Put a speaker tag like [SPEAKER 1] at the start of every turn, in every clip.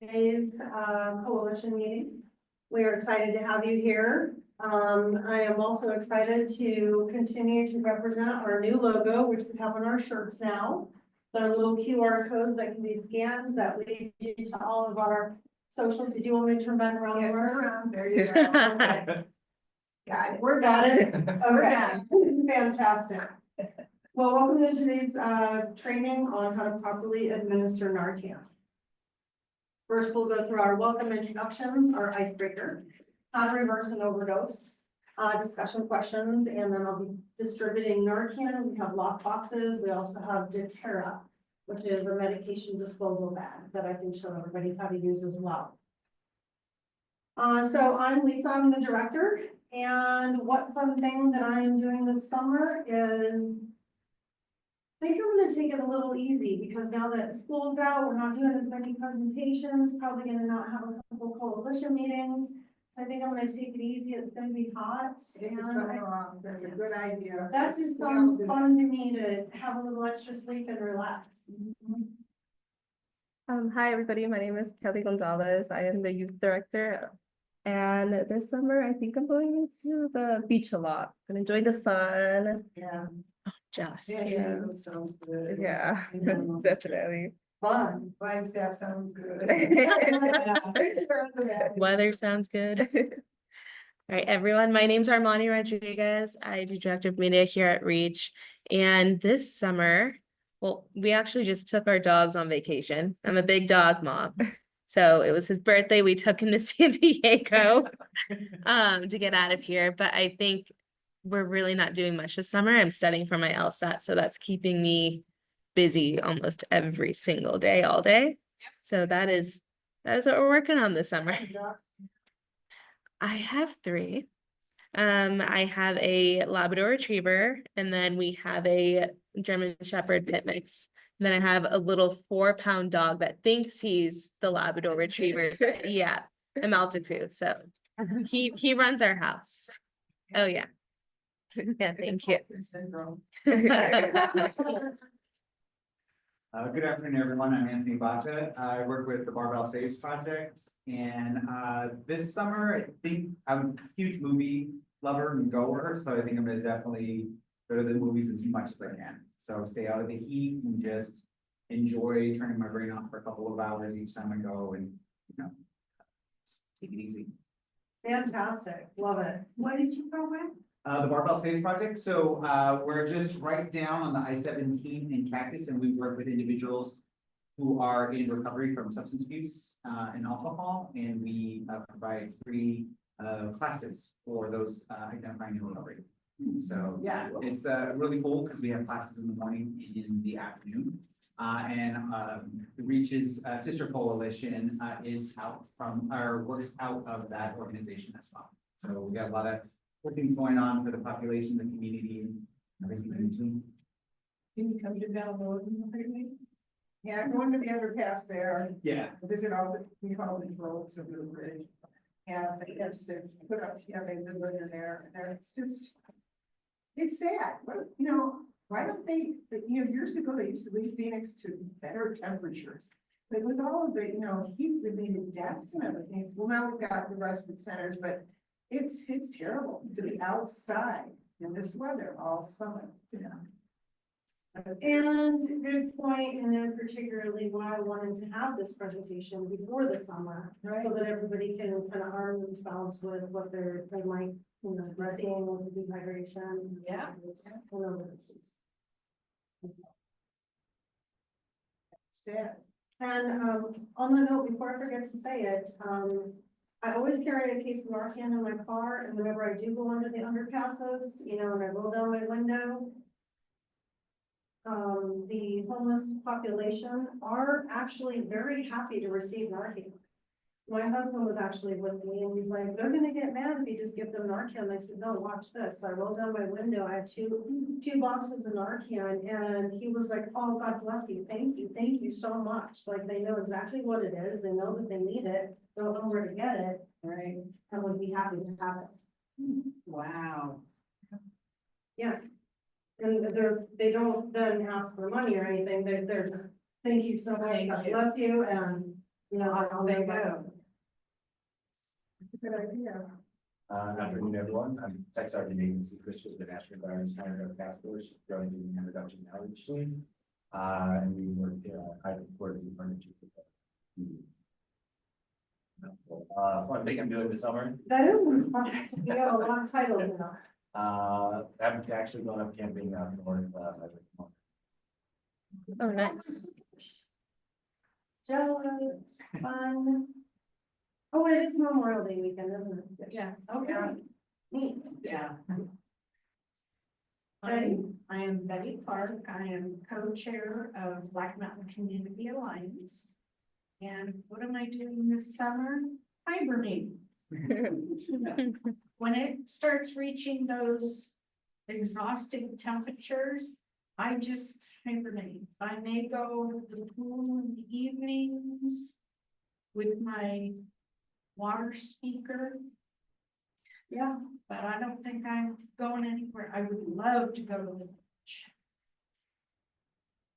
[SPEAKER 1] today's coalition meeting. We are excited to have you here. I am also excited to continue to represent our new logo, which we have on our shirts now. There are little QR codes that can be scanned that lead you to all of our socials. Did you want me to turn back around?
[SPEAKER 2] Yeah,
[SPEAKER 1] Laura?
[SPEAKER 2] turn around. There you go.
[SPEAKER 1] Okay.
[SPEAKER 2] Got it.
[SPEAKER 1] We're got it. Okay,
[SPEAKER 2] done.
[SPEAKER 1] fantastic. Well, welcome to today's training on how to properly administer Narcan. First, we'll go through our welcome introductions, our icebreaker, how to reverse an overdose, discussion questions, and then I'll be distributing Narcan. We have lock boxes. We also have Deterra, which is a medication disposal bag that I can show everybody how to use as well. So I'm Lisa, I'm the director, and what fun thing that I'm doing this summer is I think I'm gonna take it a little easy because now that school's out, we're not doing as many presentations, probably gonna not have a couple coalition meetings. So I think I'm gonna take it easy. It's gonna be hot.
[SPEAKER 2] Take the summer off. That's a good idea.
[SPEAKER 1] That just
[SPEAKER 2] We all
[SPEAKER 1] sounds
[SPEAKER 2] do
[SPEAKER 1] fun to me to have a little extra sleep and relax.
[SPEAKER 3] Hi, everybody. My name is Kelly Gonzalez. I am the youth director. And this summer, I think I'm going into the beach a lot. Gonna enjoy the sun.
[SPEAKER 2] Yeah.
[SPEAKER 3] Just,
[SPEAKER 2] Yeah, that sounds good.
[SPEAKER 3] yeah,
[SPEAKER 2] Yeah.
[SPEAKER 3] definitely.
[SPEAKER 1] Fun.
[SPEAKER 2] Flagstaff sounds good.
[SPEAKER 4] Weather sounds good. All right, everyone. My name's Armani Rodriguez. I do director of media here at Reach. And this summer, well, we actually just took our dogs on vacation. I'm a big dog mom. So it was his birthday. We took him to San Diego to get out of here. But I think we're really not doing much this summer. I'm studying for my LSAT, so that's keeping me busy almost every single day, all day. So that is what we're working on this summer. I have 3. I have a Labrador Retriever, and then we have a German Shepherd pit mix. And then I have a little 4-pound dog that thinks he's the Labrador Retriever. So, yeah, a Maltipoo. So he runs our house. Oh yeah. Yeah, thank you.
[SPEAKER 2] Syndrome.
[SPEAKER 5] Good afternoon, everyone. I'm Anthony Bata. I work with the Barbell Saves Project. And this summer, I think I'm a huge movie lover and goer. So I think I'm gonna definitely go to the movies as much as I can. So stay out of the heat and just enjoy turning my brain off for a couple of hours each time I go and, just take it easy.
[SPEAKER 1] Fantastic. Love it. What is your program?
[SPEAKER 5] The Barbell Saves Project, so we're just right down on the I-17 in Cactus, and we work with individuals who are in recovery from substance abuse and alcohol, and we provide free classes for those identifying in recovery. So yeah, it's really cool because we have classes in the morning and in the afternoon. Reach's sister coalition is out from, or works out of that organization as well. So we got a lot of good things going on for the population, the community, and everything in between.
[SPEAKER 2] Can you come to download? Yeah, going to the underpass there,
[SPEAKER 5] Yeah.
[SPEAKER 2] visit all the, we call the roads of the bridge. Yeah, but it's put up, they live in there, and it's just, it's sad, but why don't they, years ago, they used to leave Phoenix to better temperatures. But with all of the, heat related deaths and everything, well, now we've got the respite centers, but it's terrible to be outside in this weather all summer.
[SPEAKER 1] And good point, and then particularly why I wanted to have this presentation before the summer, so that everybody can kind of arm themselves with what they might, seeing with the dehydration.
[SPEAKER 2] Yeah.
[SPEAKER 1] And overdoses.
[SPEAKER 2] Sad.
[SPEAKER 1] And on the note, before I forget to say it, I always carry a case of Narcan in my car, and whenever I do go under the underpasses, and I roll down my window, the homeless population are actually very happy to receive Narcan. My husband was actually with me and he's like, they're gonna get mad if you just give them Narcan. I said, no, watch this. So I rolled down my window. I had two boxes of Narcan, and he was like, oh, God bless you. Thank you so much. Like, they know exactly what it is. They know that they need it. Don't know where to get it. Right. And would be happy to have it.
[SPEAKER 2] Wow.
[SPEAKER 1] Yeah. And they don't then ask for money or anything. They're just, thank you so much. God bless you. And You know, how they go.
[SPEAKER 2] It's a good idea.
[SPEAKER 6] Afternoon, everyone. I'm Tech Sergeant Nathan Seacrest with the National Guard Counter Task Force, joined in the reduction outreach team. And we work, I work in partnership with fun thing I'm doing this summer.
[SPEAKER 1] That is, you have a lot of titles now.
[SPEAKER 6] I'm actually going up camping up north, every month.
[SPEAKER 4] Oh, nice.
[SPEAKER 1] Jealous, fun. Oh, it is Memorial Day weekend, isn't it?
[SPEAKER 2] Yeah.
[SPEAKER 1] Okay, neat.
[SPEAKER 7] Yeah.
[SPEAKER 1] Betty?
[SPEAKER 7] I am Betty Clark. I am co-chair of Black Mountain Community Alliance. And what am I doing this summer? Hibernating. When it starts reaching those exhausting temperatures, I just hibernate. I may go to the pool in the evenings with my water speaker.
[SPEAKER 1] Yeah.
[SPEAKER 7] But I don't think I'm going anywhere. I would love to go to the beach.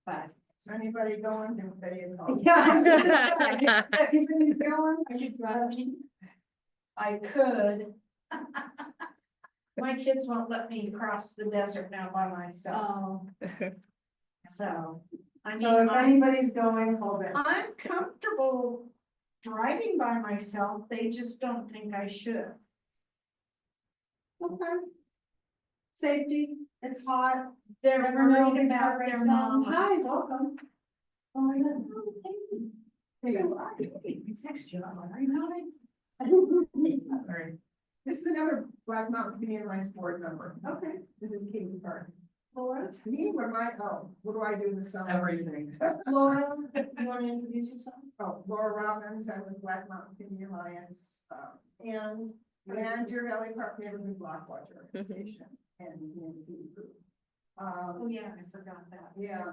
[SPEAKER 7] But
[SPEAKER 2] Is anybody going? Everybody at home?
[SPEAKER 1] Yeah. Everybody's going.
[SPEAKER 7] are you driving? I could. My kids won't let me cross the desert now by myself,
[SPEAKER 1] Oh.
[SPEAKER 7] so. I mean,
[SPEAKER 1] So if anybody's going, hold it.
[SPEAKER 7] I'm comfortable driving by myself. They just don't think I should.
[SPEAKER 1] Okay. Safety, it's hot.
[SPEAKER 7] They're
[SPEAKER 1] Never know
[SPEAKER 7] worried
[SPEAKER 1] if
[SPEAKER 7] about
[SPEAKER 1] about
[SPEAKER 7] their
[SPEAKER 1] some.
[SPEAKER 7] mama.
[SPEAKER 1] Hi, welcome. Oh my god.
[SPEAKER 7] I text you, I was like, are you coming?
[SPEAKER 2] Sorry. This is another Black Mountain Community Alliance board member.
[SPEAKER 1] Okay,
[SPEAKER 2] This is Katie Park.
[SPEAKER 1] Laura,
[SPEAKER 2] Me, what am I, oh, what do I do in the summer?
[SPEAKER 7] Everything.
[SPEAKER 1] Laura, you wanna introduce yourself?
[SPEAKER 2] Oh, Laura Robbins, I'm with Black Mountain Community Alliance,
[SPEAKER 1] And.
[SPEAKER 2] and Deer Valley Park Neighborhood Block Watch Organization and the group.
[SPEAKER 7] Oh, yeah, I forgot that.
[SPEAKER 2] Yeah,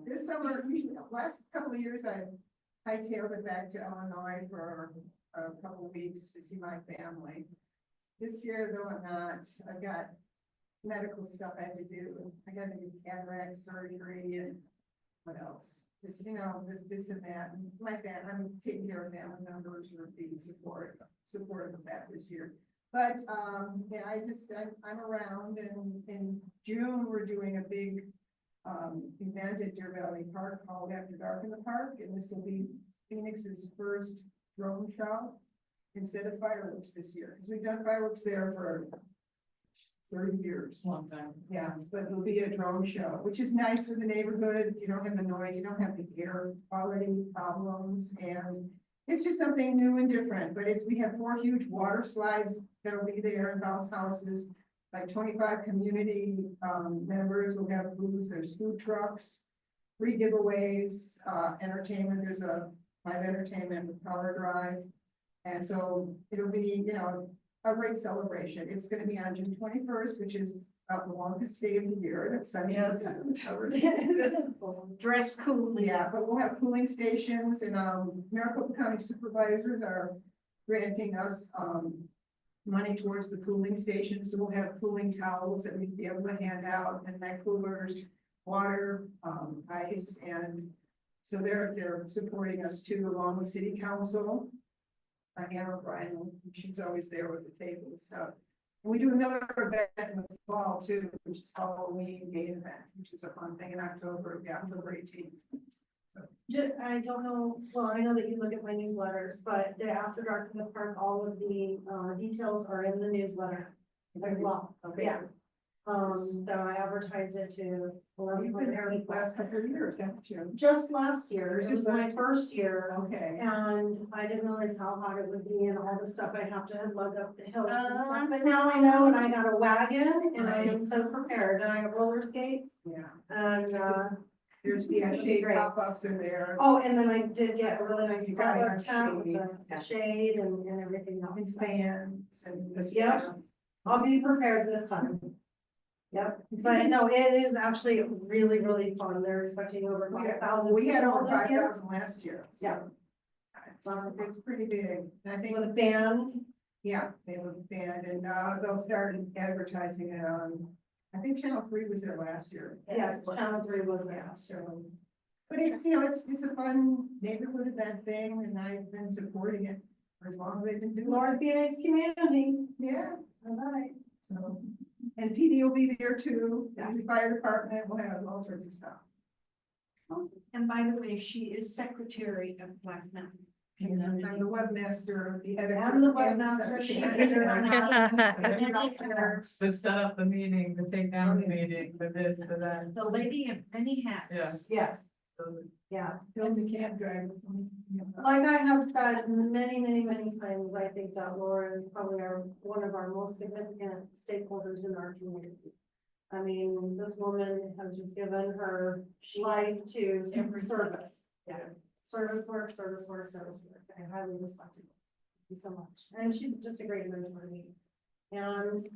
[SPEAKER 2] this summer, usually, last couple of years, I hightailed it back to Illinois for a couple of weeks to see my family. This year, though, I'm not, I've got medical stuff I have to do. I gotta do cataract surgery and what else? Just, this and that. And I'm taking care of family members who are being supportive of that this year. But, yeah, I'm around, and in June, we're doing a big event at Deer Valley Park called After Dark in the Park, and this will be Phoenix's first drone show instead of fireworks this year, because we've done fireworks there for 30 years.
[SPEAKER 7] Long time.
[SPEAKER 2] Yeah, but it'll be a drone show, which is nice for the neighborhood. You don't have the noise, you don't have the air quality problems, and it's just something new and different. But we have 4 huge water slides that'll be there in bounce houses. Like 25 community members will have booths. There's food trucks, free giveaways, entertainment. There's a live entertainment with Power Drive, and so it'll be a great celebration. It's going to be on June 21st, which is the longest day of the year. That's Sunday.
[SPEAKER 7] Yes. Dress cool.
[SPEAKER 2] Yeah, but we'll have cooling stations, and Maricopa County supervisors are granting us money towards the cooling stations, so we'll have cooling towels that we'd be able to hand out, and neck coolers, water, ice, and so they're supporting us too, along with city council. Anna O'Brien, she's always there with the table and stuff. And we do another event in the fall too, which is Halloween game event, which is a fun thing in October, October 18th.
[SPEAKER 1] I don't know, well, I know that you look at my newsletters, but the After Dark in the Park, all of the details are in the newsletter as well.
[SPEAKER 2] Okay.
[SPEAKER 1] Yeah. So I advertise it to.
[SPEAKER 2] You've been there the last couple of years, haven't you?
[SPEAKER 1] Just last year, it was
[SPEAKER 2] Just
[SPEAKER 1] my
[SPEAKER 2] last-
[SPEAKER 1] first year.
[SPEAKER 2] Okay.
[SPEAKER 1] And I didn't realize how hot it would be and all the stuff I have to lug up the hills and stuff, but now I know, and I got a wagon, and I am so prepared, and I have roller skates,
[SPEAKER 2] Yeah,
[SPEAKER 1] and,
[SPEAKER 2] there's the shade
[SPEAKER 1] Great.
[SPEAKER 2] pop-ups are there.
[SPEAKER 1] oh, and then I did get a really nice
[SPEAKER 2] You gotta
[SPEAKER 1] pop-up
[SPEAKER 2] have
[SPEAKER 1] tent with
[SPEAKER 2] shade.
[SPEAKER 1] the shade and everything else.
[SPEAKER 2] And fans and. just,
[SPEAKER 1] Yep. I'll be prepared this time. Yep, but no, it is actually really, really fun, they're expecting over
[SPEAKER 2] We had
[SPEAKER 1] 5,000
[SPEAKER 2] we had over
[SPEAKER 1] people this year.
[SPEAKER 2] 5,000 last year. so
[SPEAKER 1] Yeah.
[SPEAKER 2] It's pretty big, and I think,
[SPEAKER 1] With a band,
[SPEAKER 2] yeah, they have a band, and they'll start advertising it on, I think Channel 3 was there last year.
[SPEAKER 1] yes, Channel 3 was there.
[SPEAKER 2] Yeah, so But it's, it's a fun neighborhood event thing, and I've been supporting it for as long as they've been doing it.
[SPEAKER 1] North Phoenix community.
[SPEAKER 2] Yeah,
[SPEAKER 1] All right.
[SPEAKER 2] so, and PD will be there too, and the fire department will have all sorts of stuff.
[SPEAKER 7] And by the way, she is secretary of Black Mountain.
[SPEAKER 2] And I'm the webmaster, the editor.
[SPEAKER 1] I'm the webmaster,
[SPEAKER 2] She
[SPEAKER 1] the
[SPEAKER 2] is.
[SPEAKER 1] editor.
[SPEAKER 8] To set up the meeting, to take down the meeting, for this, for that.
[SPEAKER 7] The lady of many hats.
[SPEAKER 1] Yes, yeah.
[SPEAKER 7] And the cab driver.
[SPEAKER 1] Like I have said many, many, many times, I think that Laura is probably one of our most significant stakeholders in our community. I mean, this woman has just given her life to service.
[SPEAKER 7] Yeah.
[SPEAKER 1] Service work, service work, service work. I highly respect her. Thank you so much. And she's just a great mentor to me. And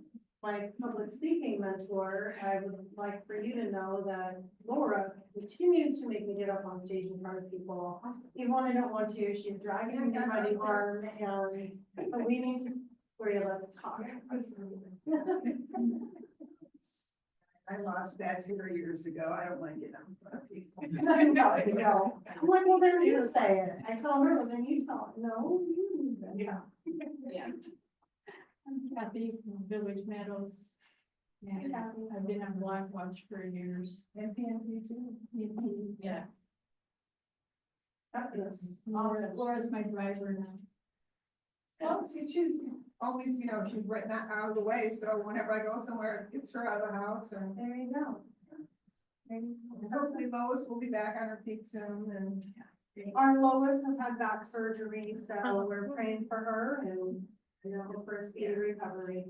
[SPEAKER 1] my public speaking mentor, I would like for you to know that Laura continues to make me get up on stage in front of people. Even when I don't want to, she's dragging me by the arm and, but we need to, let's talk.
[SPEAKER 2] I lost that 4 years ago. I don't want to get up in front of people.
[SPEAKER 1] No. I'm like, well, then you say it. I tell her, well, then you tell it. No, you.
[SPEAKER 7] Yeah. Yeah. I'm Kathy from Village Meadows. And I've been on Black Watch for years.
[SPEAKER 2] And PNP too.
[SPEAKER 7] Yeah.
[SPEAKER 1] Fabulous.
[SPEAKER 7] Laura's my driver now.
[SPEAKER 2] Well, she's always, she's right not out of the way, so whenever I go somewhere, it gets her out of the house, and
[SPEAKER 1] There you go.
[SPEAKER 2] and hopefully Lois will be back on her feet soon, and.
[SPEAKER 1] Our Lois has had back surgery, so we're praying for her and, for a speedy recovery.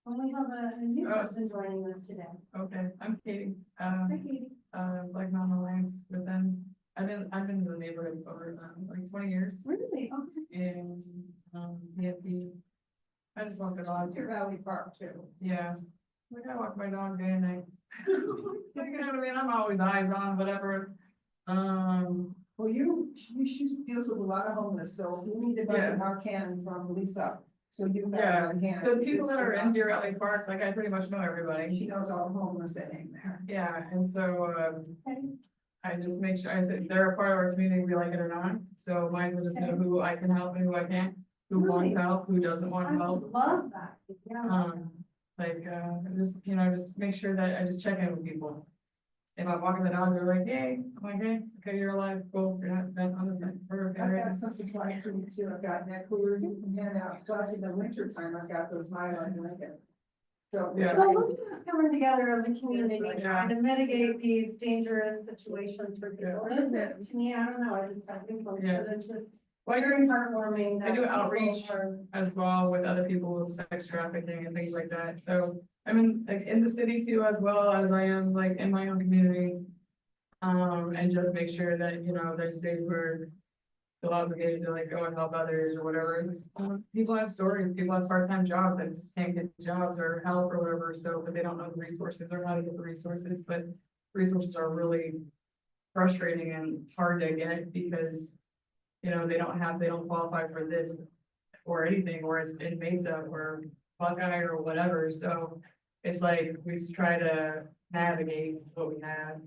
[SPEAKER 1] And we have a new person joining us today.
[SPEAKER 8] Okay, I'm Katie,
[SPEAKER 1] Hi, Katie.
[SPEAKER 8] Black Mountain Alliance, but then I've been in the neighborhood for like 20 years,
[SPEAKER 1] Really? Okay.
[SPEAKER 8] and, PFP. I just walk the dog
[SPEAKER 2] Deer
[SPEAKER 8] here,
[SPEAKER 2] Valley Park too.
[SPEAKER 8] yeah, I gotta walk my dog day and night. So, you know what I mean, I'm always eyes on, whatever,
[SPEAKER 2] Well, she deals with a lot of homeless, so we need to buy
[SPEAKER 8] Yeah.
[SPEAKER 2] an Narcan from Lisa, so you. got
[SPEAKER 8] yeah,
[SPEAKER 2] Narcan.
[SPEAKER 8] so people that are in Deer Valley Park, like, I pretty much know everybody.
[SPEAKER 2] She knows all the homeless that ain't there.
[SPEAKER 8] Yeah, and so, I just make sure, I said, they're a part of our community, we like it or not, so might as well just know who I can help and who I can't, who wants
[SPEAKER 1] Nice.
[SPEAKER 8] help, who doesn't want
[SPEAKER 1] I
[SPEAKER 8] help.
[SPEAKER 1] love that. Yeah.
[SPEAKER 8] Just, just make sure that I just check in with people. If I'm walking the dog, they're like, hey, I'm like, hey, okay, you're alive, cool, you're not bent on the fence, we're okay,
[SPEAKER 2] I've
[SPEAKER 8] right?
[SPEAKER 2] got some supplies for you too, I've got neck coolers you can hand out, plus in the winter time, I've got those Mylar blankets. So.
[SPEAKER 8] Yeah.
[SPEAKER 1] So look at us coming together as a community,
[SPEAKER 2] Yes,
[SPEAKER 1] trying to mitigate these dangerous situations for people.
[SPEAKER 8] Yeah.
[SPEAKER 1] It is, to me, I don't know, I just got goosebumps,
[SPEAKER 8] Yeah.
[SPEAKER 1] but it's just
[SPEAKER 8] Well, I do
[SPEAKER 1] very heartwarming.
[SPEAKER 8] I do
[SPEAKER 1] that people
[SPEAKER 8] outreach.
[SPEAKER 1] are-
[SPEAKER 8] as well with other people with sex trafficking and things like that, so I'm in, like, in the city too, as well as I am, like, in my own community. And just make sure that, there's days where feel obligated to like go and help others or whatever. People have stories, people have part-time jobs that just can't get jobs or help or whatever, so, but they don't know the resources or how to get the resources, but resources are really frustrating and hard to get because, they don't qualify for this or anything, or it's in Mesa or Buckeye or whatever, so it's like, we just try to navigate what we have,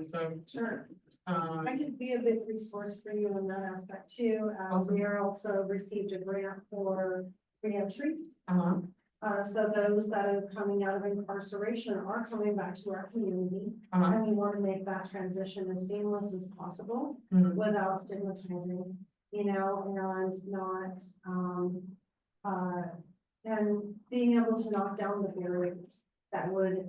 [SPEAKER 8] so.
[SPEAKER 1] Sure.
[SPEAKER 8] Um,
[SPEAKER 1] I could be a big resource for you in that aspect too, as we are also received a grant for reentry. So those that are coming out of incarceration are coming back to our community. And we want to make that transition as seamless as possible
[SPEAKER 8] mhm.
[SPEAKER 1] without stigmatizing, and not, and being able to knock down the barriers that would,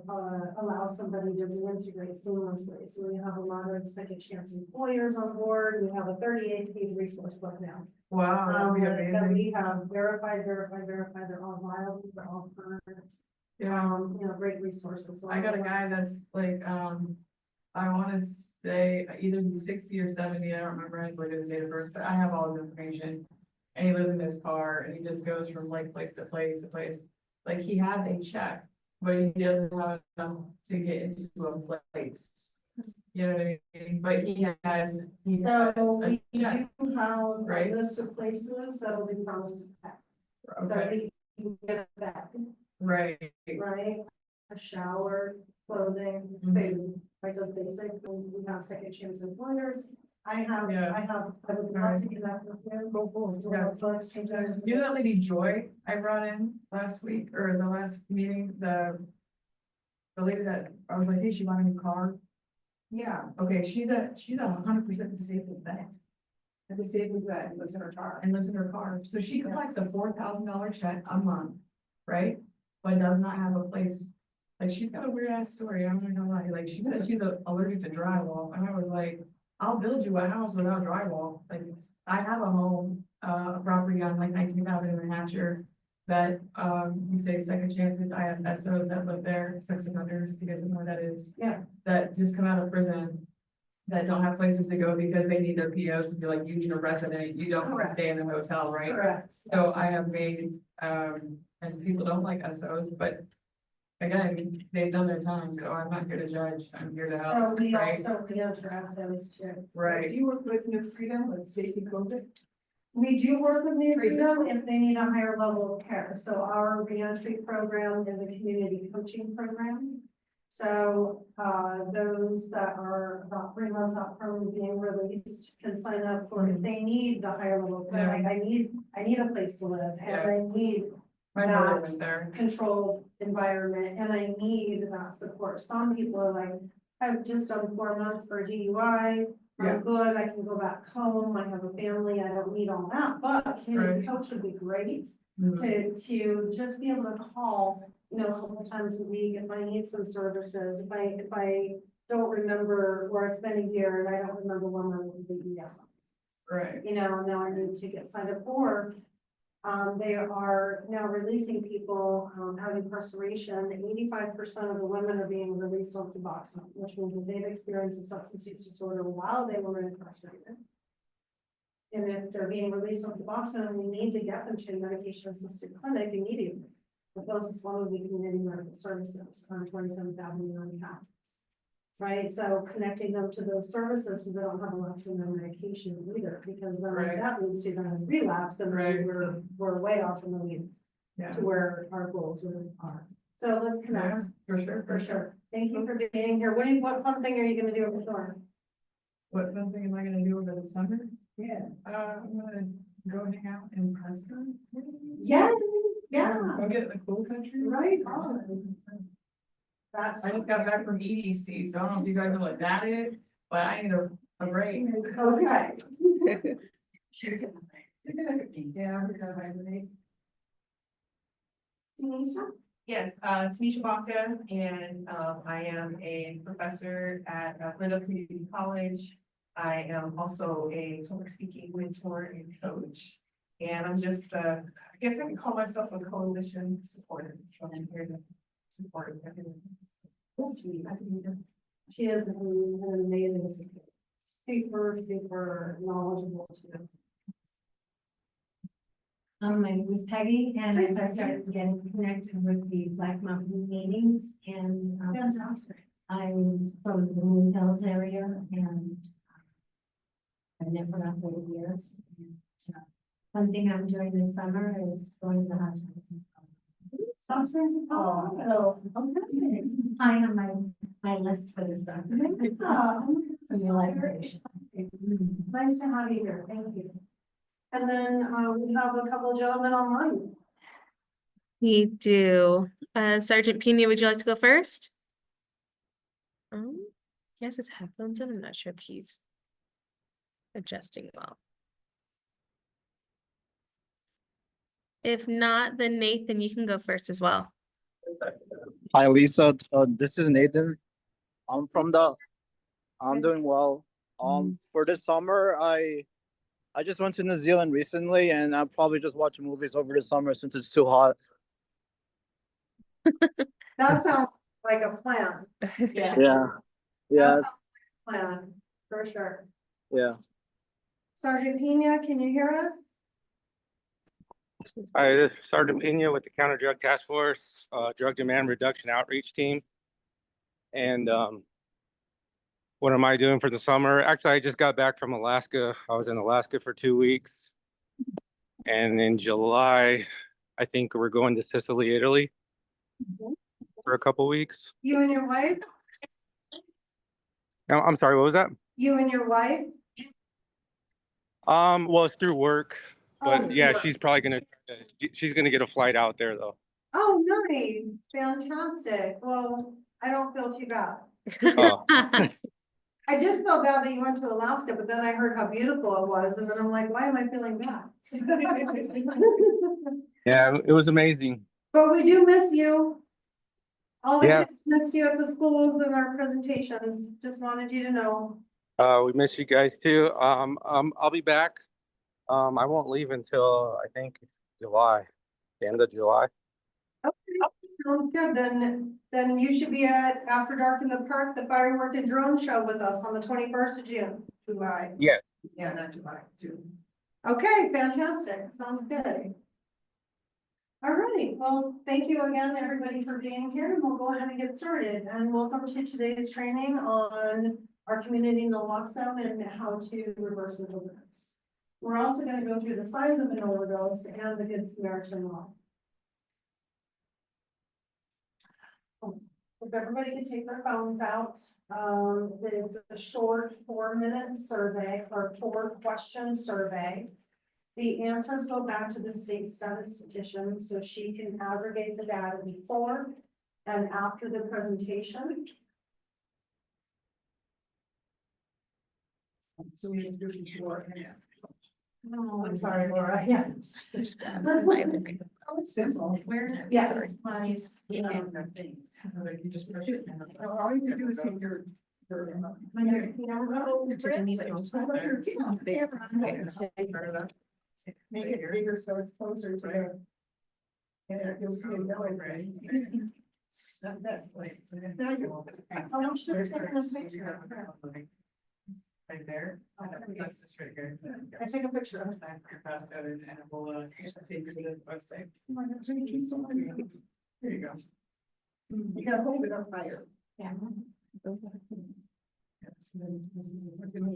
[SPEAKER 1] allow somebody to reintegrate seamlessly. So we have a lot of second chance employers on board. We have a 38-page resource book now.
[SPEAKER 8] Wow, that'd be
[SPEAKER 1] That
[SPEAKER 8] amazing.
[SPEAKER 1] we have verified, they're all viable, they're all current,
[SPEAKER 8] Yeah,
[SPEAKER 1] great resources. So
[SPEAKER 8] I got a guy that's like, I wanna say either he's 60 or 70, I don't remember his date of birth, but I have all his information. And he lives in his car and he just goes from like place to place to place. Like he has a check, but he doesn't have enough to get into a place. You know what I mean? But he has
[SPEAKER 1] So
[SPEAKER 8] a
[SPEAKER 1] we
[SPEAKER 8] check.
[SPEAKER 1] do have
[SPEAKER 8] Right.
[SPEAKER 1] a list of places that'll be promised to pay. So
[SPEAKER 8] Okay,
[SPEAKER 1] we can get that,
[SPEAKER 8] right.
[SPEAKER 1] right? a shower, clothing,
[SPEAKER 8] Mhm.
[SPEAKER 1] food, like those basic, and we have second chance employers. I
[SPEAKER 8] Yeah.
[SPEAKER 1] would love to connect with you.
[SPEAKER 8] Go forward,
[SPEAKER 1] We'll
[SPEAKER 8] yeah.
[SPEAKER 1] have fun exchanging.
[SPEAKER 8] You know that lady Joy I brought in last week or the last meeting, the lady that I was like, hey, she bought a new car.
[SPEAKER 2] Yeah,
[SPEAKER 8] Okay, she's a 100% disabled vet
[SPEAKER 2] a disabled vet lives in her car.
[SPEAKER 8] and lives in her car. So she collects a $4,000 check a month, right? But does not have a place. Like, she's got a weird ass story. I'm not gonna lie. Like, she said she's allergic to drywall. And I was like, I'll build you a house without drywall. Like, I have a home, a property on like 19th Avenue in Hatcher that, you say second chances. I have SOs that live there, sex offenders, if you guys know what that is.
[SPEAKER 1] Yeah.
[SPEAKER 8] That just come out of prison, that don't have places to go because they need their POs to be like, use your resident. You don't want to
[SPEAKER 1] Correct.
[SPEAKER 8] stay in the hotel, right?
[SPEAKER 1] Correct.
[SPEAKER 8] So I have made, and people don't like SOs, but again, they've done their time, so I'm not here to judge. I'm here to
[SPEAKER 1] So
[SPEAKER 8] help,
[SPEAKER 1] we
[SPEAKER 8] right?
[SPEAKER 1] also, we address those too.
[SPEAKER 2] Do
[SPEAKER 8] Right,
[SPEAKER 2] you work with New Freedom, with Stacy Kovic?
[SPEAKER 1] We do work with New Freedom if they need a higher level of care. So our reentry program is a community coaching program. So, those that are about 3 months out from being released can sign up for, if they need the higher level of care, like I need a place to live and
[SPEAKER 8] Yeah.
[SPEAKER 1] I need
[SPEAKER 8] my brother went there.
[SPEAKER 1] controlled environment and I need that support. Some people are like, I've just done 4 months for DUI.
[SPEAKER 8] Yeah.
[SPEAKER 1] I'm good, I can go back home, I have a family, I don't need all that, but community
[SPEAKER 8] Right.
[SPEAKER 1] coach would be great
[SPEAKER 8] Mhm.
[SPEAKER 1] to just be able to call, you know, a couple times a week if I need some services, if I don't remember, or it's been a year and I don't remember when I'm going to be, yes.
[SPEAKER 8] Right,
[SPEAKER 1] You know, now I need to get signed up for. They are now releasing people, out of incarceration. 85% of the women are being released on Suboxone, which means that they've experienced a substance use disorder while they were incarcerated. And if they're being released on Suboxone, we need to get them to a medication assisted clinic immediately. The closest one would be community medical services on 27th Avenue on campus. Right, so connecting them to those services so they don't have a lapse in their medication either, because then
[SPEAKER 8] Right.
[SPEAKER 1] that leads to then relapse and then
[SPEAKER 8] Right.
[SPEAKER 1] we're way off in the weeds
[SPEAKER 8] yeah,
[SPEAKER 1] to where our goals really are. So let's
[SPEAKER 8] yeah,
[SPEAKER 1] connect,
[SPEAKER 8] for sure,
[SPEAKER 1] for sure. Thank you for being here. What fun thing are you gonna do with Thorn?
[SPEAKER 8] What fun thing am I gonna do over the summer?
[SPEAKER 2] Yeah.
[SPEAKER 8] I'm gonna go hang out in Preston.
[SPEAKER 1] Yeah, yeah,
[SPEAKER 8] Go get in the cool country.
[SPEAKER 1] right on. That's.
[SPEAKER 8] I just got back from EDC, so I don't know if you guys know what that is, but I need a break.
[SPEAKER 1] Okay.
[SPEAKER 2] Yeah, we're gonna hibernate.
[SPEAKER 1] Tanisha?
[SPEAKER 9] Yes, Tanisha Baca, and I am a professor at Glendale Community College. I am also a public speaking mentor and coach. And I'm just, I guess I can call myself a coalition supporter, so I'm here to support everyone.
[SPEAKER 1] That's sweet. She is an amazing assistant. Super, super knowledgeable too.
[SPEAKER 10] My name is Peggy and I started getting connected with the Black Mountain meetings and
[SPEAKER 1] Fantastic.
[SPEAKER 10] I'm from the Moon Hills area and I've never got 40 years. And, one thing I'm doing this summer is going to the hot springs. Hot springs in Colorado. It's high on my list for the summer. Some relaxation.
[SPEAKER 1] Nice to have you here. Thank you. And then, we have a couple gentlemen online.
[SPEAKER 4] We do. Sergeant Pena, would you like to go first? He has his headphones in. I'm not sure if he's adjusting well. If not, then Nathan, you can go first as well.
[SPEAKER 11] Hi, Lisa. This is Nathan. I'm doing well. For this summer, I just went to New Zealand recently, and I'll probably just watch movies over the summer since it's too hot.
[SPEAKER 1] That sounds like a plan.
[SPEAKER 4] Yeah.
[SPEAKER 11] Yeah. Yeah.
[SPEAKER 1] That sounds like a plan, for sure.
[SPEAKER 11] Yeah.
[SPEAKER 1] Sergeant Pena, can you hear us?
[SPEAKER 12] Hi, this is Sergeant Pena with the Counter Drug Task Force, Drug Demand Reduction Outreach Team. And what am I doing for the summer? Actually, I just got back from Alaska. I was in Alaska for 2 weeks. And in July, I think we're going to Sicily, Italy for a couple weeks.
[SPEAKER 1] You and your wife?
[SPEAKER 12] No, I'm sorry, what was that?
[SPEAKER 1] You and your wife?
[SPEAKER 12] Well, it's through work,
[SPEAKER 1] Oh,
[SPEAKER 12] but yeah,
[SPEAKER 1] work.
[SPEAKER 12] she's gonna get a flight out there though.
[SPEAKER 1] Oh, nice, fantastic. Well, I don't feel too bad.
[SPEAKER 12] Oh,
[SPEAKER 1] I did feel bad that you went to Alaska, but then I heard how beautiful it was, and then I'm like, why am I feeling bad?
[SPEAKER 12] yeah, it was amazing.
[SPEAKER 1] But we do miss you. All the
[SPEAKER 12] Yeah.
[SPEAKER 1] kids missed you at the schools and our presentations. Just wanted you to know.
[SPEAKER 12] We miss you guys too. I'll be back. I won't leave until I think July, the end of July.
[SPEAKER 1] Okay, sounds good. Then you should be at After Dark in the Park, the firework and drone show with us on the 21st of June.
[SPEAKER 2] July,
[SPEAKER 12] Yeah.
[SPEAKER 2] yeah, not July, June.
[SPEAKER 1] Okay, fantastic. Sounds good. All right, well, thank you again, everybody, for being here, and we'll go ahead and get started. And welcome to today's training on our community naloxone and how to reverse an overdose. We're also going to go through the signs of an overdose and the Good Samaritan law. If everybody could take their phones out, it's a short 4-minute survey or 4-question survey. The answers go back to the state statistician, so she can aggregate the data before and after the presentation.
[SPEAKER 2] So we have to do before and after.
[SPEAKER 1] Oh, I'm sorry, Laura, yes.
[SPEAKER 2] Oh, it's simple.
[SPEAKER 7] Where?
[SPEAKER 1] Yes.
[SPEAKER 7] My,
[SPEAKER 8] Thing. Like, you just brush it and-
[SPEAKER 2] All you can do is hit your.
[SPEAKER 1] When you're, you know,
[SPEAKER 2] Make it bigger so it's closer to the. And you'll see it going, right? That place. Now you.
[SPEAKER 1] oh, I'm sure taking a picture.
[SPEAKER 8] Right there. That's just right here.
[SPEAKER 1] I take a picture of it.
[SPEAKER 8] Passcode and we'll take you to the website.
[SPEAKER 1] Oh my God, Jimmy, please don't let me.
[SPEAKER 8] There you go.
[SPEAKER 2] You gotta hold it up higher.
[SPEAKER 1] Yeah.
[SPEAKER 2] There.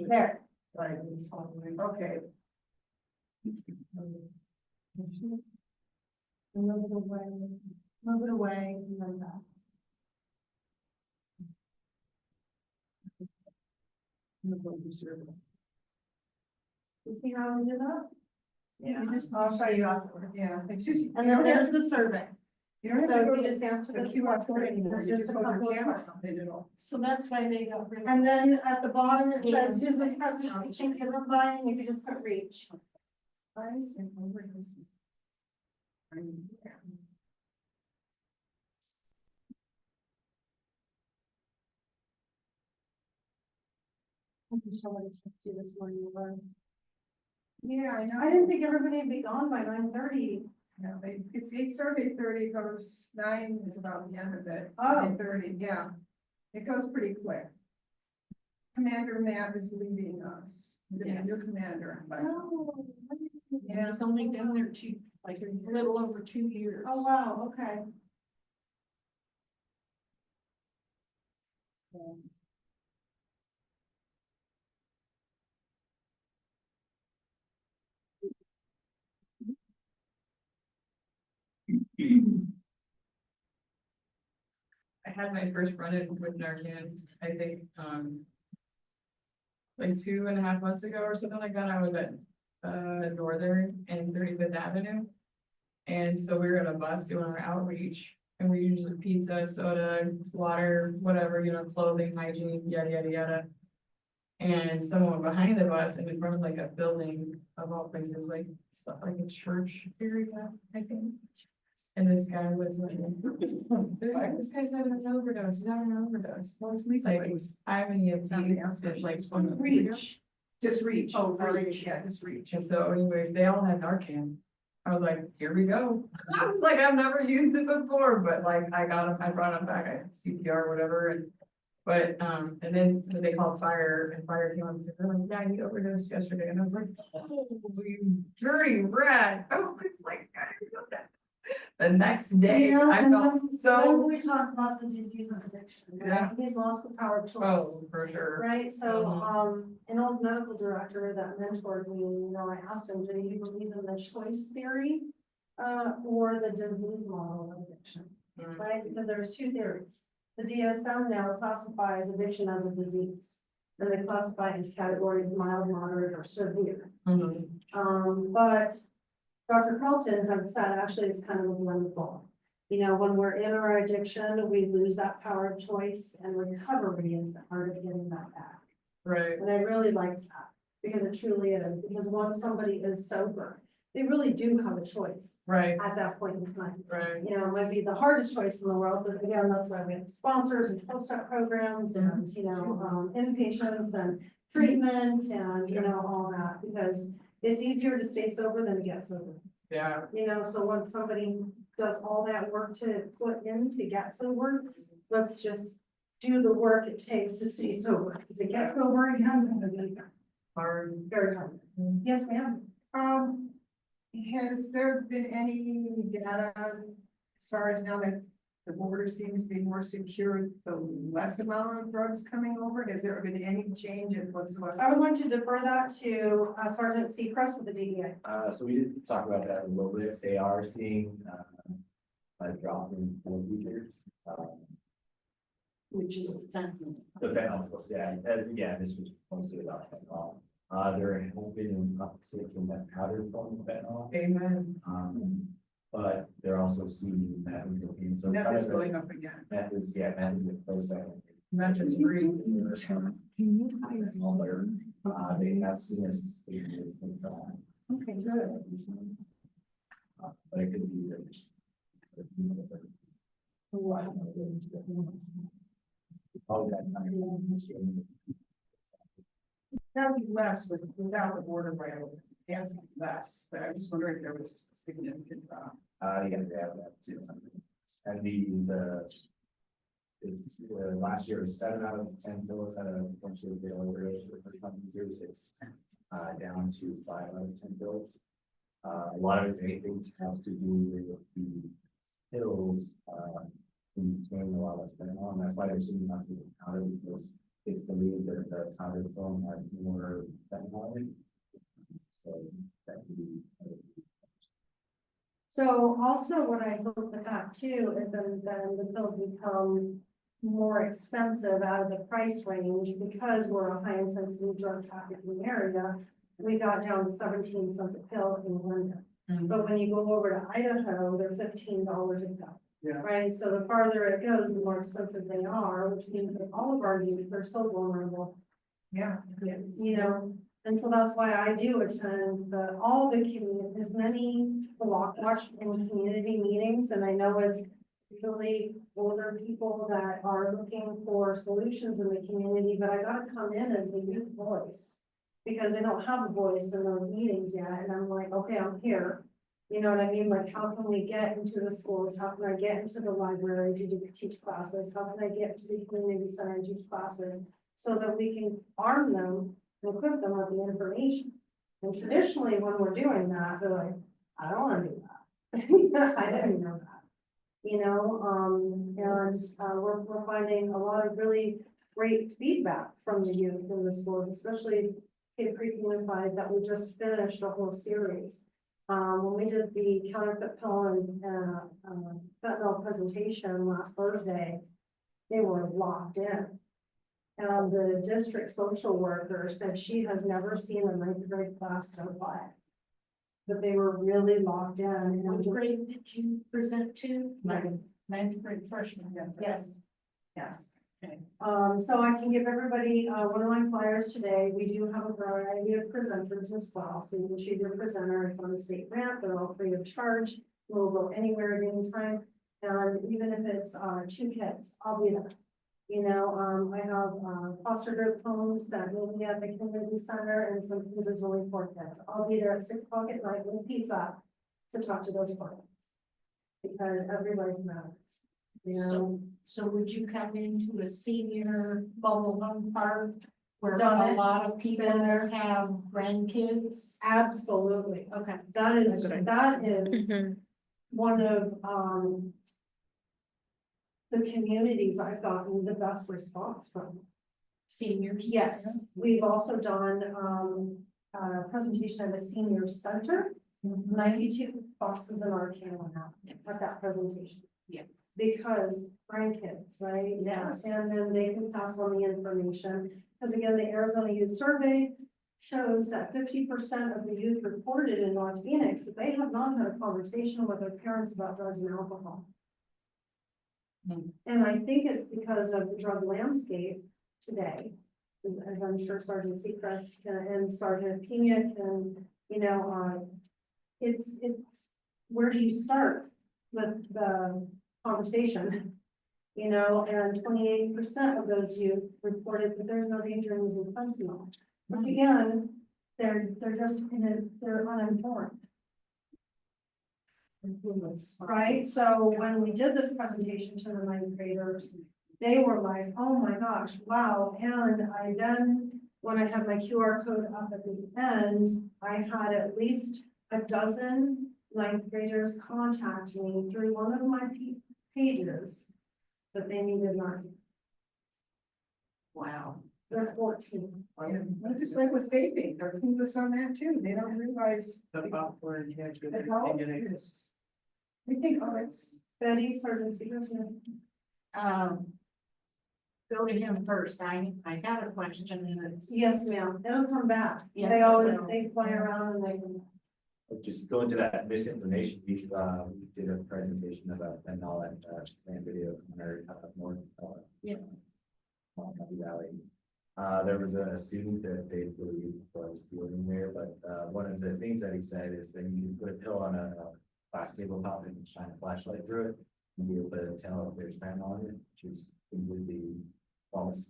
[SPEAKER 1] There.
[SPEAKER 2] Right, okay.
[SPEAKER 1] Move it away, and then back. You see how we do that?
[SPEAKER 2] Yeah.
[SPEAKER 1] You just, I'll show you afterward.
[SPEAKER 2] Yeah, it's just.
[SPEAKER 1] And then there's the survey.
[SPEAKER 2] You don't have
[SPEAKER 1] So
[SPEAKER 2] to go
[SPEAKER 1] if you
[SPEAKER 2] to
[SPEAKER 1] just answer
[SPEAKER 2] the
[SPEAKER 1] the
[SPEAKER 2] QR code anymore, you
[SPEAKER 1] Just
[SPEAKER 2] just
[SPEAKER 1] a
[SPEAKER 2] hold your
[SPEAKER 1] couple of
[SPEAKER 2] camera
[SPEAKER 1] questions.
[SPEAKER 2] up digital.
[SPEAKER 7] so that's why they got rid of.
[SPEAKER 1] And then at the bottom, it says, who's this person speaking, give them by, and you can just put reach.
[SPEAKER 2] Yeah, I know.
[SPEAKER 1] I didn't think everybody would be gone by 9:30.
[SPEAKER 2] Yeah, it starts 8:30, goes 9 is about the end of it.
[SPEAKER 1] Oh.
[SPEAKER 2] 8:30, yeah. It goes pretty quick. Commander Matt is leaving us, the
[SPEAKER 7] Yes.
[SPEAKER 2] new commander, but
[SPEAKER 1] Oh,
[SPEAKER 7] And he's only been there like a little over 2 years.
[SPEAKER 1] oh, wow, okay.
[SPEAKER 8] I had my first run-in with Narcan, I think, like 2.5 months ago or something like that. I was at Northern and 35th Avenue. And so we were on a bus doing our outreach, and we usually pizza, soda, water, whatever, you know, clothing, hygiene, yada, yada, yada. And someone behind the bus and in front of like a building of all places, like stuff like a church area, I think. And this guy was like, this guy's having an overdose, he's having an overdose.
[SPEAKER 2] well, it's Lisa,
[SPEAKER 8] Like, I'm an EMT,
[SPEAKER 2] Not the answer.
[SPEAKER 8] it's like.
[SPEAKER 1] Reach.
[SPEAKER 2] just reach.
[SPEAKER 8] Oh,
[SPEAKER 2] Already,
[SPEAKER 8] reach.
[SPEAKER 2] yeah, just reach.
[SPEAKER 8] And so anyways, they all had Narcan. I was like, here we go. I was like, I've never used it before, but like, I got him, I brought him back, I had CPR or whatever, and. But, and then they called fire, and fire came and said, oh, yeah, he overdosed yesterday, and I was like, oh, you dirty rat. Oh, it's like, I didn't know that. The next day,
[SPEAKER 1] You know,
[SPEAKER 8] I
[SPEAKER 1] and
[SPEAKER 8] felt
[SPEAKER 1] then
[SPEAKER 8] so,
[SPEAKER 1] we talk about the disease of addiction. right?
[SPEAKER 8] Yeah.
[SPEAKER 1] He's lost the power of choice.
[SPEAKER 8] oh, for sure.
[SPEAKER 1] Right, so,
[SPEAKER 8] Mhm.
[SPEAKER 1] an old medical director that mentored me, you know, I asked him, do you believe in the choice theory? Or the disease model of addiction?
[SPEAKER 8] Mm.
[SPEAKER 1] right? Because there's two theories. The DSM now classifies addiction as a disease. And they classify it into categories mild, moderate, or severe. But Dr. Carlton had said, actually, it's kind of a blend of both. You know, when we're in our addiction, we lose that power of choice, and recovery is the art of getting that back.
[SPEAKER 8] Right,
[SPEAKER 1] And I really liked that, because it truly is, because once somebody is sober, they really do have a choice
[SPEAKER 8] right,
[SPEAKER 1] at that point in time.
[SPEAKER 8] right.
[SPEAKER 1] You know, it might be the hardest choice in the world, but again, that's why we have sponsors and 12-step programs and, you know, inpatients and treatment and, you know, all that, because it's easier to stay sober than to get sober.
[SPEAKER 8] Yeah,
[SPEAKER 1] You know, so once somebody does all that work to put in to get sober, let's just do the work it takes to stay sober, because it gets sober again, and then
[SPEAKER 8] hard.
[SPEAKER 1] very hard. Yes, ma'am.
[SPEAKER 2] Has there been any data as far as now that the border seems to be more secure, the less amount of drugs coming over? Has there been any change in whatsoever?
[SPEAKER 1] I would like to defer that to Sergeant Seacrest with the DEA.
[SPEAKER 6] So we did talk about that a little bit. They are seeing, a drop in fuel features.
[SPEAKER 7] Which is fentanyl.
[SPEAKER 6] The fentanyl, yeah, this was mostly about fentanyl. There has been an uptick in that powdered form of fentanyl.
[SPEAKER 8] Amen.
[SPEAKER 6] But they're also seeing that in cocaine. So
[SPEAKER 2] That is
[SPEAKER 6] kind of
[SPEAKER 2] going up again.
[SPEAKER 6] That is the close second.
[SPEAKER 8] Not just free.
[SPEAKER 6] Smaller, they have seen a significant drop.
[SPEAKER 1] Okay, good.
[SPEAKER 6] But it could be. Oh, that kind
[SPEAKER 2] That would be less with, without the border rail, it's less, but I was wondering if there was significant drop.
[SPEAKER 6] yeah, they have that too. And it's, last year was 7 out of 10 pills had a potentially fatal overdose for the first time in years. It's, down to 5 out of 10 pills. A lot of it, I think, has to do with the pills, contain a lot of fentanyl, and that's why they're seeing not people powder, because they believe that the powder form has more fentanyl in it. So that could be.
[SPEAKER 1] So also what I hope with that too is then the pills become more expensive out of the price range, because we're a high intensity drug trafficking area. We got down to 17 cents a pill in London. But when you go over to Idaho, they're $15 a pill.
[SPEAKER 2] Yeah.
[SPEAKER 1] Right, so the farther it goes, the more expensive they are, which means that all of our youth are so vulnerable.
[SPEAKER 2] Yeah.
[SPEAKER 1] You know, and so that's why I do attend all the community, as many block watch and community meetings, and I know it's really older people that are looking for solutions in the community, but I gotta come in as the youth voice. Because they don't have a voice in those meetings yet, and I'm like, okay, I'm here. You know what I mean? Like, how can we get into the schools? How can I get into the library to teach classes? How can I get to the community center and teach classes? So that we can arm them and equip them with the information. And traditionally, when we're doing that, they're like, I don't wanna do that. I didn't know that. You know, we're finding a lot of really great feedback from the youth in the schools, especially Cape Creek Unified, that we just finished a whole series. When we did the counterfeit pill and fentanyl presentation last Thursday, they were locked in. And the district social worker said she has never seen a 9th grade class so quiet. But they were really locked in. And
[SPEAKER 7] What
[SPEAKER 1] just-
[SPEAKER 7] grade did you present to?
[SPEAKER 1] Ninth.
[SPEAKER 7] Ninth grade freshman.
[SPEAKER 1] Yes, yes.
[SPEAKER 7] Okay.
[SPEAKER 1] So I can give everybody, one of my flyers today. We do have a variety of presenters as well. So you can choose your presenter. It's on the state grant. They're all free of charge. We'll go anywhere at any time. And even if it's, 2 kids, I'll be there. You know, I have, foster group homes that meet me at the community center, and sometimes there's only 4 kids. I'll be there at 6 o'clock at night with pizza to talk to those 4 kids. Because everybody matters. You know?
[SPEAKER 7] So would you come into a senior bubble home park where
[SPEAKER 1] Done
[SPEAKER 7] a
[SPEAKER 1] it.
[SPEAKER 7] lot of people
[SPEAKER 1] Been there.
[SPEAKER 7] have grandkids?
[SPEAKER 1] Absolutely.
[SPEAKER 7] Okay.
[SPEAKER 1] That is,
[SPEAKER 3] That's good.
[SPEAKER 1] that is one of, the communities I've gotten the best response from.
[SPEAKER 7] Seniors?
[SPEAKER 1] Yes, we've also done, a presentation at a senior center. 92 boxes in our can went out at that presentation.
[SPEAKER 7] Yeah.
[SPEAKER 1] because grandkids, right?
[SPEAKER 7] Yes.
[SPEAKER 1] And then they can pass on the information, because again, the Arizona Youth Survey shows that 50% of the youth reported in North Phoenix that they have not had a conversation with their parents about drugs and alcohol. And I think it's because of the drug landscape today, as I'm sure Sergeant Seacrest and Sergeant Pena can, it's, where do you start with the conversation? And 28% of those youth reported that there's no danger in using fentanyl. But again, they're uninformed. Right, so when we did this presentation to the ninth graders, they were like, oh my gosh, wow, and I then, when I had my QR code up at the end, I had at least a dozen ninth graders contact me through one of my pages that they needed Narcan.
[SPEAKER 7] Wow.
[SPEAKER 1] They're 14.
[SPEAKER 2] Well, just like with vaping, there are things that's on that too, they don't realize.
[SPEAKER 5] The popcorn, yeah, good.
[SPEAKER 2] the health is- We think, oh, it's,
[SPEAKER 1] Betty, Sergeant Seacrest.
[SPEAKER 7] Go to him first. I got a question and it's.
[SPEAKER 1] Yes, ma'am, it'll come back.
[SPEAKER 7] Yes,
[SPEAKER 1] They
[SPEAKER 7] it
[SPEAKER 1] always,
[SPEAKER 7] will.
[SPEAKER 1] they fly around and they.
[SPEAKER 6] Just go into that misinformation, we did a presentation about fentanyl at, same video, north,
[SPEAKER 7] Yeah.
[SPEAKER 6] Happy Valley. There was a student that they believed was dealing there, but, one of the things that he said is that you put a pill on a glass tabletop and shine a flashlight through it, and be able to tell if there's fentanyl on it, which is completely false.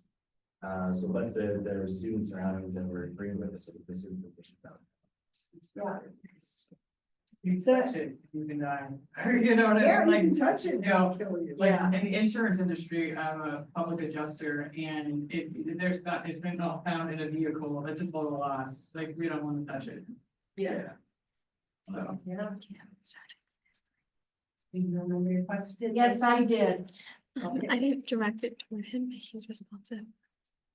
[SPEAKER 6] So, but there were students around him that were agreeing with us, with this information about.
[SPEAKER 8] You touch it, you can die. You know what
[SPEAKER 2] yeah,
[SPEAKER 8] I
[SPEAKER 2] you
[SPEAKER 8] mean?
[SPEAKER 2] can touch it,
[SPEAKER 8] you know,
[SPEAKER 2] they'll kill you.
[SPEAKER 8] Like,
[SPEAKER 7] Yeah.
[SPEAKER 8] in the insurance industry, I'm a public adjuster, and if there's not, it's been not found in a vehicle, it's a total loss, like, we don't wanna touch it.
[SPEAKER 7] Yeah.
[SPEAKER 8] So.
[SPEAKER 1] Do you remember your question?
[SPEAKER 7] Yes, I did.
[SPEAKER 4] I didn't direct it toward him, but he's responsive.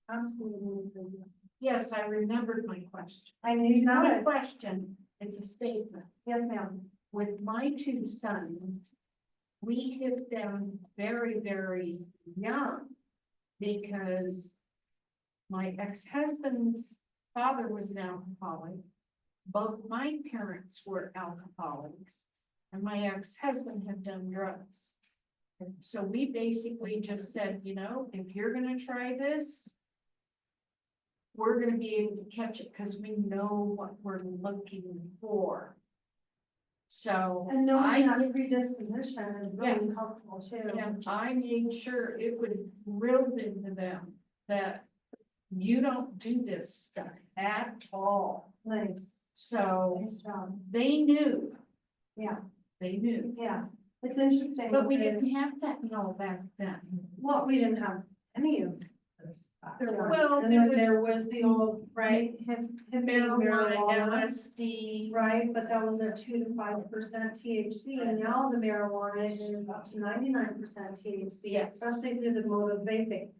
[SPEAKER 1] Ask me anything.
[SPEAKER 7] Yes, I remembered my question.
[SPEAKER 1] I knew
[SPEAKER 7] It's
[SPEAKER 1] you
[SPEAKER 7] not a
[SPEAKER 1] would.
[SPEAKER 7] question, it's a statement.
[SPEAKER 1] Yes, ma'am.
[SPEAKER 7] With my two sons, we hit them very, very young because my ex-husband's father was an alcoholic. Both my parents were alcoholics, and my ex-husband had done drugs. So we basically just said, if you're gonna try this, we're gonna be able to catch it because we know what we're looking for. So
[SPEAKER 1] And knowing
[SPEAKER 7] I,
[SPEAKER 1] that predisposition is really helpful too.
[SPEAKER 7] and I made sure it was drilled into them that you don't do this stuff at all.
[SPEAKER 1] Nice,
[SPEAKER 7] So
[SPEAKER 1] nice job.
[SPEAKER 7] they knew.
[SPEAKER 1] Yeah.
[SPEAKER 7] They knew,
[SPEAKER 1] Yeah, it's interesting.
[SPEAKER 7] but we
[SPEAKER 1] that they-
[SPEAKER 7] didn't have fentanyl back then.
[SPEAKER 1] Well, we didn't have any of this.
[SPEAKER 7] Well,
[SPEAKER 1] And
[SPEAKER 7] there
[SPEAKER 1] then
[SPEAKER 7] was-
[SPEAKER 1] there was the old, right,
[SPEAKER 7] Marijuana,
[SPEAKER 1] marijuana,
[SPEAKER 7] LSD.
[SPEAKER 1] right, but that was at 2 to 5% THC, and now the marijuana is up to 99% THC,
[SPEAKER 7] Yes.
[SPEAKER 1] especially through the mode of vaping.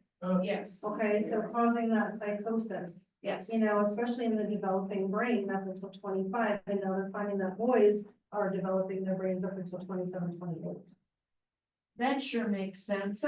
[SPEAKER 7] Yes,
[SPEAKER 1] Okay, so causing that psychosis,
[SPEAKER 7] yes.
[SPEAKER 1] especially in the developing brain, up until 25, and now they're finding that boys are developing their brains up until 27, 28.
[SPEAKER 7] That sure makes sense.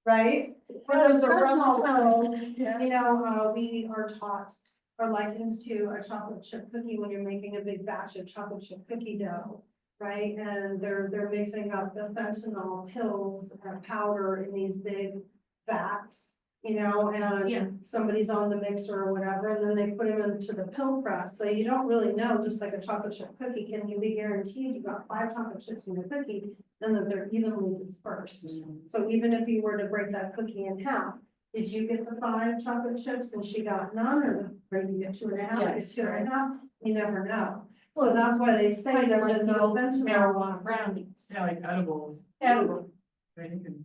[SPEAKER 1] Right? For
[SPEAKER 7] That
[SPEAKER 1] those
[SPEAKER 7] was a rough
[SPEAKER 1] fentanyl
[SPEAKER 7] time.
[SPEAKER 1] pills, we are taught or likened to a chocolate chip cookie when you're making a big batch of chocolate chip cookie dough. Right, and they're mixing up the fentanyl pills and powder in these big vats.
[SPEAKER 7] Yeah.
[SPEAKER 1] And somebody's on the mixer or whatever, and then they put them into the pill press, so you don't really know, just like a chocolate chip cookie, can you be guaranteed you got 5 chocolate chips in your cookie, and that they're evenly dispersed. So even if you were to break that cookie in half, did you get the 5 chocolate chips and she got none, or did you get 2.5, or
[SPEAKER 7] Yes,
[SPEAKER 1] 2.5? You never know. So
[SPEAKER 7] Well,
[SPEAKER 1] that's why they say
[SPEAKER 7] Kind of
[SPEAKER 1] there's
[SPEAKER 7] like
[SPEAKER 1] a
[SPEAKER 7] the
[SPEAKER 1] no
[SPEAKER 7] old
[SPEAKER 1] fentanyl.
[SPEAKER 7] marijuana brownies.
[SPEAKER 8] Yeah, like edibles.
[SPEAKER 7] Edible,
[SPEAKER 8] Right, you can-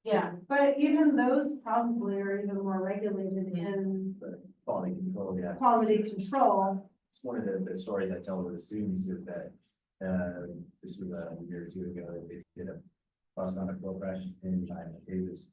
[SPEAKER 7] yeah.
[SPEAKER 1] But even those probably are even more regulated in
[SPEAKER 6] The quality control, yeah.
[SPEAKER 1] quality control.
[SPEAKER 6] It's one of the stories I tell with the students is that, this was a year or two ago, they did a bust on a flow crash in China, it was.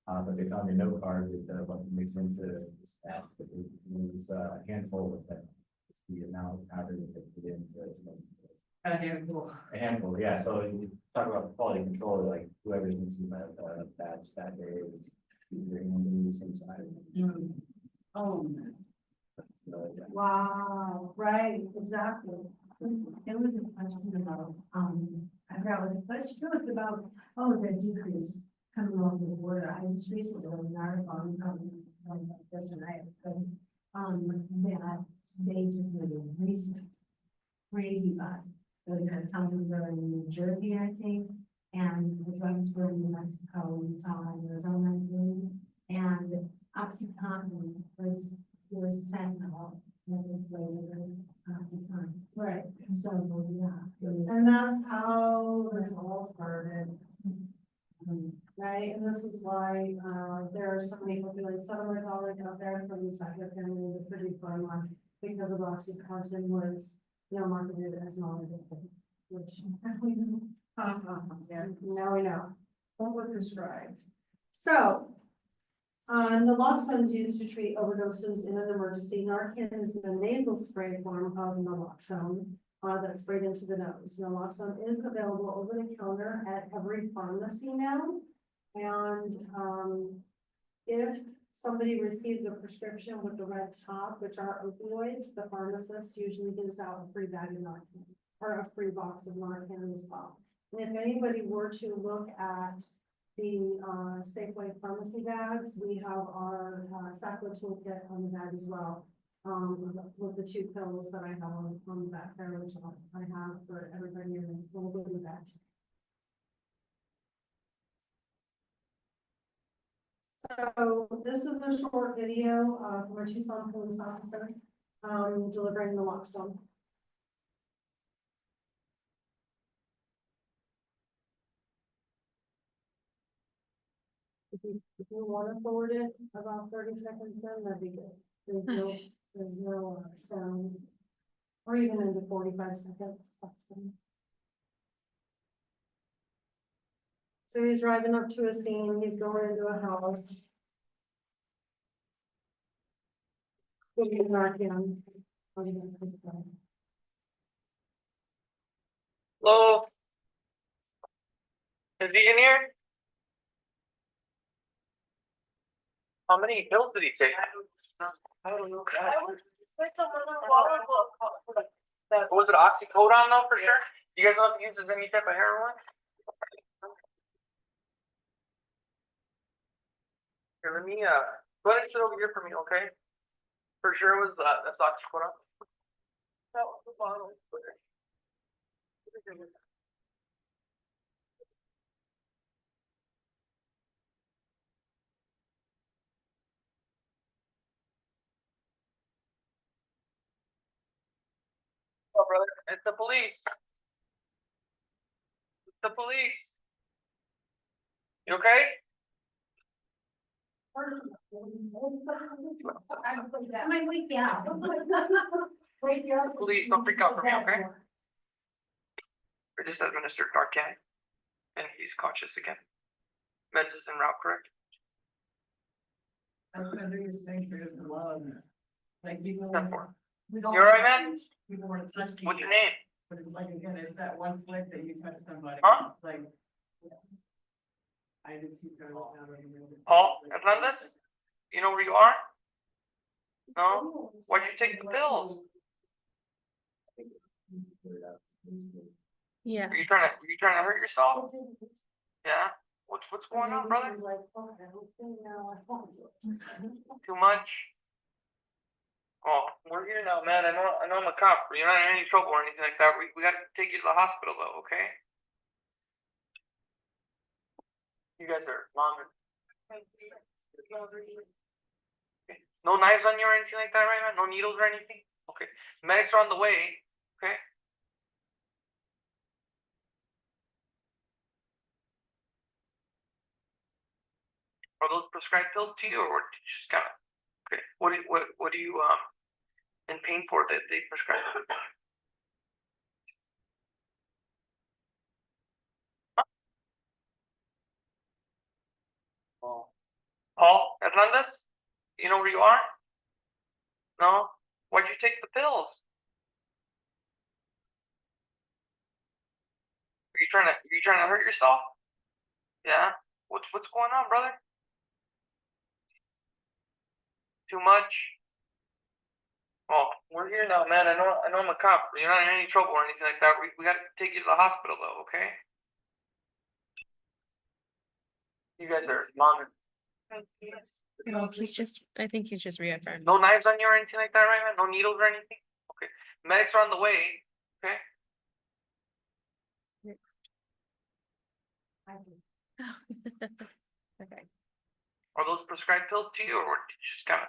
[SPEAKER 6] But they found a note card with, what mixed into this batch, but it was a handful of them. It's the amount of powder that they put in to make it.
[SPEAKER 2] A handful.
[SPEAKER 6] A handful, yeah, so you talk about quality control, like whoever needs to have a badge that day is. Bring them to the same side.
[SPEAKER 7] Oh, man.
[SPEAKER 1] Wow, right, exactly.
[SPEAKER 10] There was a question about, I forgot what the question was about, oh, the decrease coming along the border. I just recently read an article on this and that they just made a recent crazy bus. The towns were in New Jersey, I think, and the drugs were in New Mexico, Utah, and Arizona, and OxyContin was fentanyl. And it's labeled as OxyContin. Right. So, yeah.
[SPEAKER 1] And that's how this all started. Right, and this is why, there are so many opioid settlement dollars out there from the Sackler family, the Purdue Pharma, because of OxyContin was, marketed as non-addictive, which. Yeah, now we know.
[SPEAKER 2] Overprescribed.
[SPEAKER 1] So. Naloxone is used to treat overdoses in an emergency. Narcan is the nasal spray form of naloxone, that's sprayed into the nose. Naloxone is available over the counter at every pharmacy now. And, if somebody receives a prescription with the red top, which are opioids, the pharmacist usually gives out a free bag of Narcan, or a free box of Narcan as well. And if anybody were to look at the Safeway pharmacy bags, we have our Sackler toolkit on the bag as well. With the 2 pills that I have on the back there, which I have for everybody, and we'll go with that. So this is a short video from a Tucson police officer delivering naloxone. If you want to forward it about 30 seconds, then that'd be good. There's no sound, or even into 45 seconds, that's fine. So he's driving up to a scene, he's going into a house. Giving Narcan.
[SPEAKER 13] Hello? Is he in here? How many pills did he take? I don't know. Was it oxycodone though, for sure? You guys know if he uses any type of heroin? Here, let me, go ahead and sit over here for me, okay? For sure it was, that's oxycodone. That was the bottle. Oh, brother, it's the police. It's the police. You okay?
[SPEAKER 10] I might wake you up.
[SPEAKER 1] Wait, yeah.
[SPEAKER 13] Police, don't freak out for me, okay? I just administered Narcan, and he's conscious again. Meds is en route, correct?
[SPEAKER 8] That's the biggest thing for this love. Like people.
[SPEAKER 13] 10-4.
[SPEAKER 8] We don't.
[SPEAKER 13] You alright, man?
[SPEAKER 8] People want to touch people.
[SPEAKER 13] What's your name?
[SPEAKER 8] But it's like, again, it's that one flick that you touch somebody.
[SPEAKER 13] Huh?
[SPEAKER 8] Like. I did see.
[SPEAKER 13] Paul Hernandez? You know where you are? No? Why'd you take the pills?
[SPEAKER 4] Yeah.
[SPEAKER 13] Were you trying to hurt yourself? Yeah? What's going on, brother? Too much? Oh, we're here now, man. I know I'm a cop. You're not in any trouble or anything like that. We gotta take you to the hospital though, okay? You guys are mom and. Okay. No knives on you or anything like that, right, man? No needles or anything? Okay. Medics are on the way, okay? Are those prescribed pills to you, or did you just kind of? Okay. What do you in pain for that they prescribe? Oh. Paul Hernandez? You know where you are? No? Why'd you take the pills? you trying to hurt yourself? Yeah? What's going on, brother? Too much? Oh, we're here now, man. I know I'm a cop. You're not in any trouble or anything like that. We gotta take you to the hospital though, okay? You guys are mom.
[SPEAKER 4] No, I think he's just reaffirmed.
[SPEAKER 13] No knives on you or anything like that, right, man? No needles or anything? Okay. Medics are on the way, okay?
[SPEAKER 4] Okay.
[SPEAKER 13] Are those prescribed pills to you, or did you just kind of?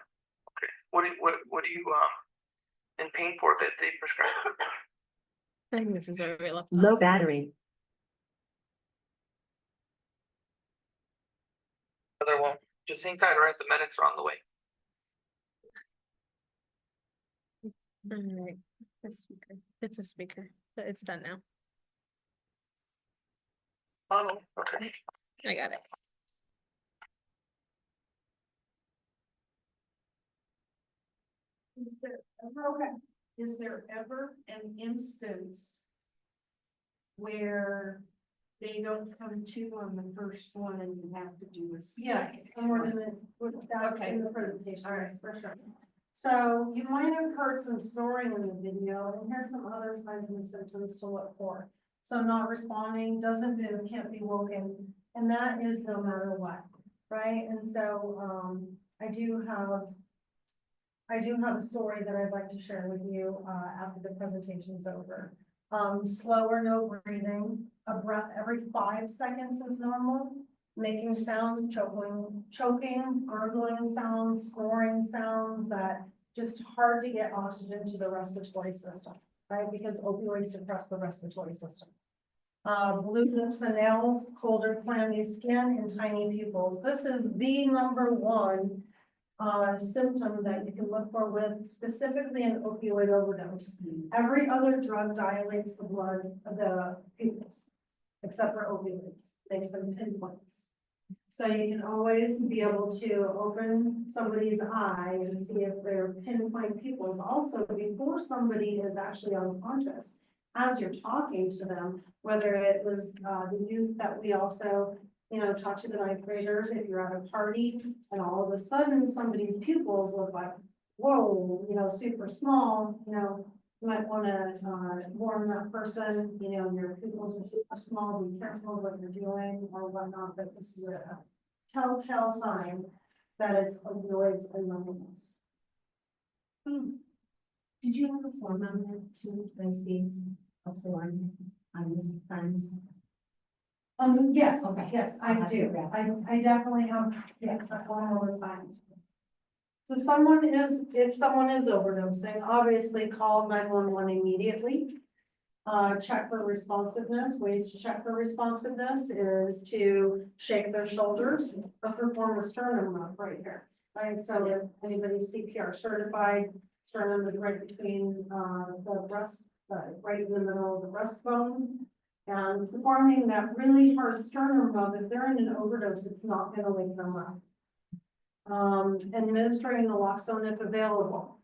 [SPEAKER 13] Okay. What do you in pain for that they prescribe?
[SPEAKER 4] I think this is where we left.
[SPEAKER 10] Low battery.
[SPEAKER 13] Other one. Just hang tight, alright? The medics are on the way.
[SPEAKER 4] All right. It's a speaker, but it's done now.
[SPEAKER 13] Oh, okay.
[SPEAKER 4] I got it.
[SPEAKER 7] Is there ever an instance where they don't come to on the first one and you have to do a
[SPEAKER 1] Yes,
[SPEAKER 7] second?
[SPEAKER 1] and we're gonna, that's
[SPEAKER 7] Okay.
[SPEAKER 1] in the presentation,
[SPEAKER 7] All right.
[SPEAKER 1] yes, for sure. So you might have heard some snoring in the video, and here's some other signs and symptoms to look for. So not responding, doesn't move, can't be woken, and that is no matter what, right? And so, I do have a story that I'd like to share with you, after the presentation's over. Slow or no breathing, a breath every 5 seconds is normal. Making sounds, choking, gurgling sounds, snoring sounds that just hard to get oxygen to the respiratory system, right? Because opioids depress the respiratory system. Blue lips and nails, cold or clammy skin, and tiny pupils. This is the number one symptom that you can look for with specifically an opioid overdose. Every other drug dilates the blood of the pupils, except for opioids, makes them pinpoints. So you can always be able to open somebody's eye and see if they're pinpoint pupils also before somebody is actually unconscious. As you're talking to them, whether it was the youth that we also, talk to the 9th graders, if you're at a party and all of a sudden somebody's pupils look like, whoa, super small, you might wanna warn that person, your pupils are super small, be careful what you're doing or whatnot, but this is a telltale sign that it's opioids and numbness.
[SPEAKER 10] Did you have a form on that too? Did I see a form on the signs?
[SPEAKER 1] Yes,
[SPEAKER 10] Okay.
[SPEAKER 1] yes,
[SPEAKER 10] I'll
[SPEAKER 1] I
[SPEAKER 10] have to
[SPEAKER 1] do.
[SPEAKER 10] grab
[SPEAKER 1] I definitely have, yes, I want all the signs. So if someone is overdosing, obviously call 911 immediately. Check for responsiveness. Ways to check for responsiveness is to shake their shoulders or perform a sternum rub right here. Right, so if anybody's CPR certified, sternum is right between the breast, right in the middle of the breastbone. And performing that really hard sternum rub, if they're in an overdose, it's not gonna wake them up. Administering naloxone if available.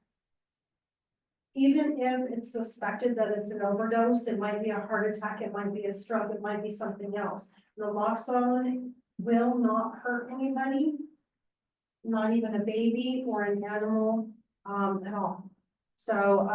[SPEAKER 1] Even if it's suspected that it's an overdose, it might be a heart attack, it might be a stroke, it might be something else. Naloxone will not hurt anybody, not even a baby or an animal, at all. So,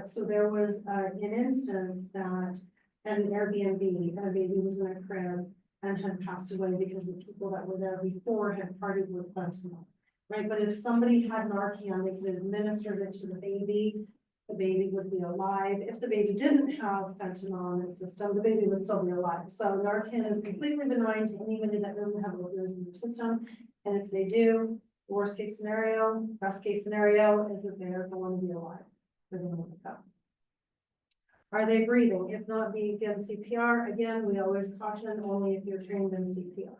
[SPEAKER 1] so there was, an instance that at an Airbnb, and a baby was in a crib and had passed away because the people that were there before had partied with fentanyl. Right, but if somebody had Narcan, they could administer it to the baby would be alive. If the baby didn't have fentanyl in its system, the baby would still be alive. So Narcan is completely benign to anybody that doesn't have opioids in their system. And if they do, worst case scenario, best case scenario is that they're going to be alive. They're going to wake up. Are they breathing? If not, begin CPR. Again, we always caution only if you're trained in CPR.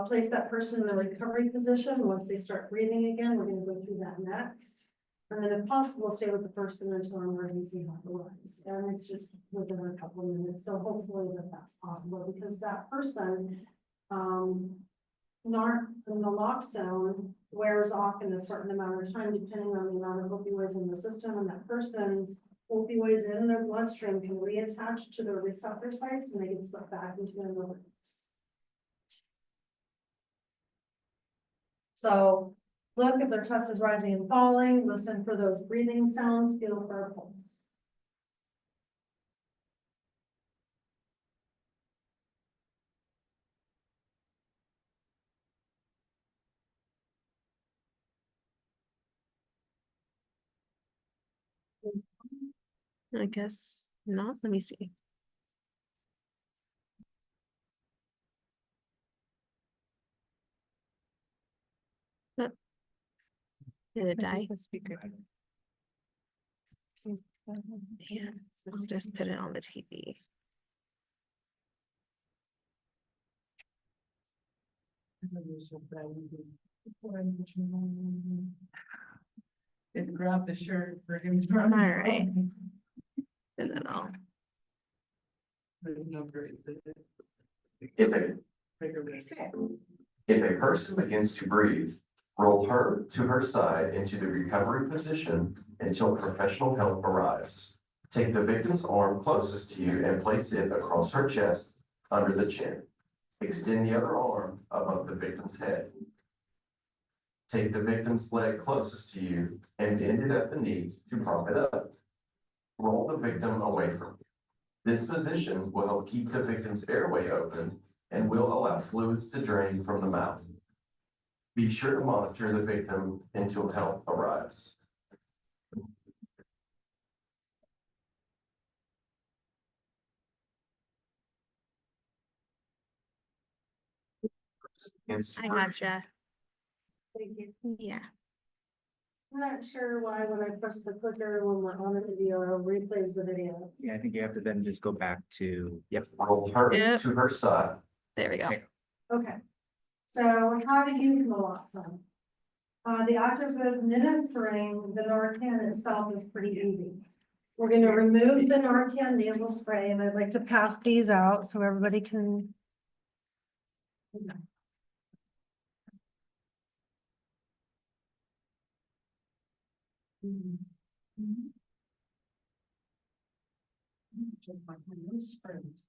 [SPEAKER 1] Place that person in the recovery position. Once they start breathing again, we're going to go through that next. And then if possible, stay with the person until emergency happens. And it's just within a couple of minutes. So hopefully that's possible because that person, the naloxone wears off in a certain amount of time, depending on the amount of opioids in the system, and that person's opioids in their bloodstream can reattach to their receptor sites and they can slip back into their livers. So look if their chest is rising and falling, listen for those breathing sounds, feel for a pulse.
[SPEAKER 4] I guess not. Let me see. Oh. Did it die?
[SPEAKER 3] The speaker.
[SPEAKER 4] Yeah, I'll just put it on the TV.
[SPEAKER 8] Just grab the shirt for him.
[SPEAKER 4] All right. And then I'll.
[SPEAKER 8] There's no grace in it.
[SPEAKER 14] If a,
[SPEAKER 8] Bigger ways.
[SPEAKER 14] if a person begins to breathe, roll her to her side into the recovery position until professional help arrives. Take the victim's arm closest to you and place it across her chest under the chin. Extend the other arm above the victim's head. Take the victim's leg closest to you and bend it at the knee to prop it up. Roll the victim away from you. This position will help keep the victim's airway open and will allow fluids to drain from the mouth. Be sure to monitor the victim until help arrives.
[SPEAKER 4] I gotcha.
[SPEAKER 1] Thank you.
[SPEAKER 4] Yeah.
[SPEAKER 1] I'm not sure why when I press the clicker when we're on a video, it replays the video.
[SPEAKER 5] Yeah, I think you have to then just go back to, yep.
[SPEAKER 14] Roll her
[SPEAKER 4] Yep.
[SPEAKER 14] to her side.
[SPEAKER 4] There we go.
[SPEAKER 1] Okay, so how to use naloxone? The actions of administering the Narcan itself is pretty easy. We're gonna remove the Narcan nasal spray, and I'd like to pass these out so everybody can.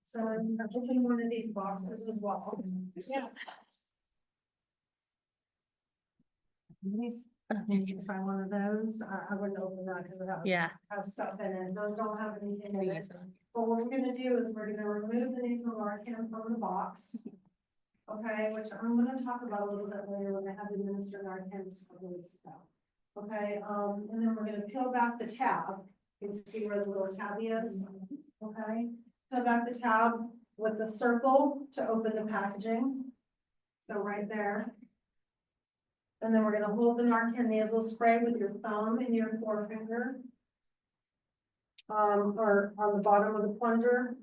[SPEAKER 1] So I'm opening one of these boxes as well. Yeah. Maybe try one of those. I wouldn't open that because it
[SPEAKER 4] Yeah.
[SPEAKER 1] has stuff in it. Those don't have anything in it. But what we're gonna do is we're gonna remove the nasal Narcan from the box. Okay, which I'm gonna talk about a little bit later when I have administered Narcan just a couple weeks ago. Okay, and then we're gonna peel back the tab. You can see where the little tabby is. Okay, peel back the tab with the circle to open the packaging. So right there. And then we're gonna hold the Narcan nasal spray with your thumb and your forefinger. Or on the bottom of the plunger.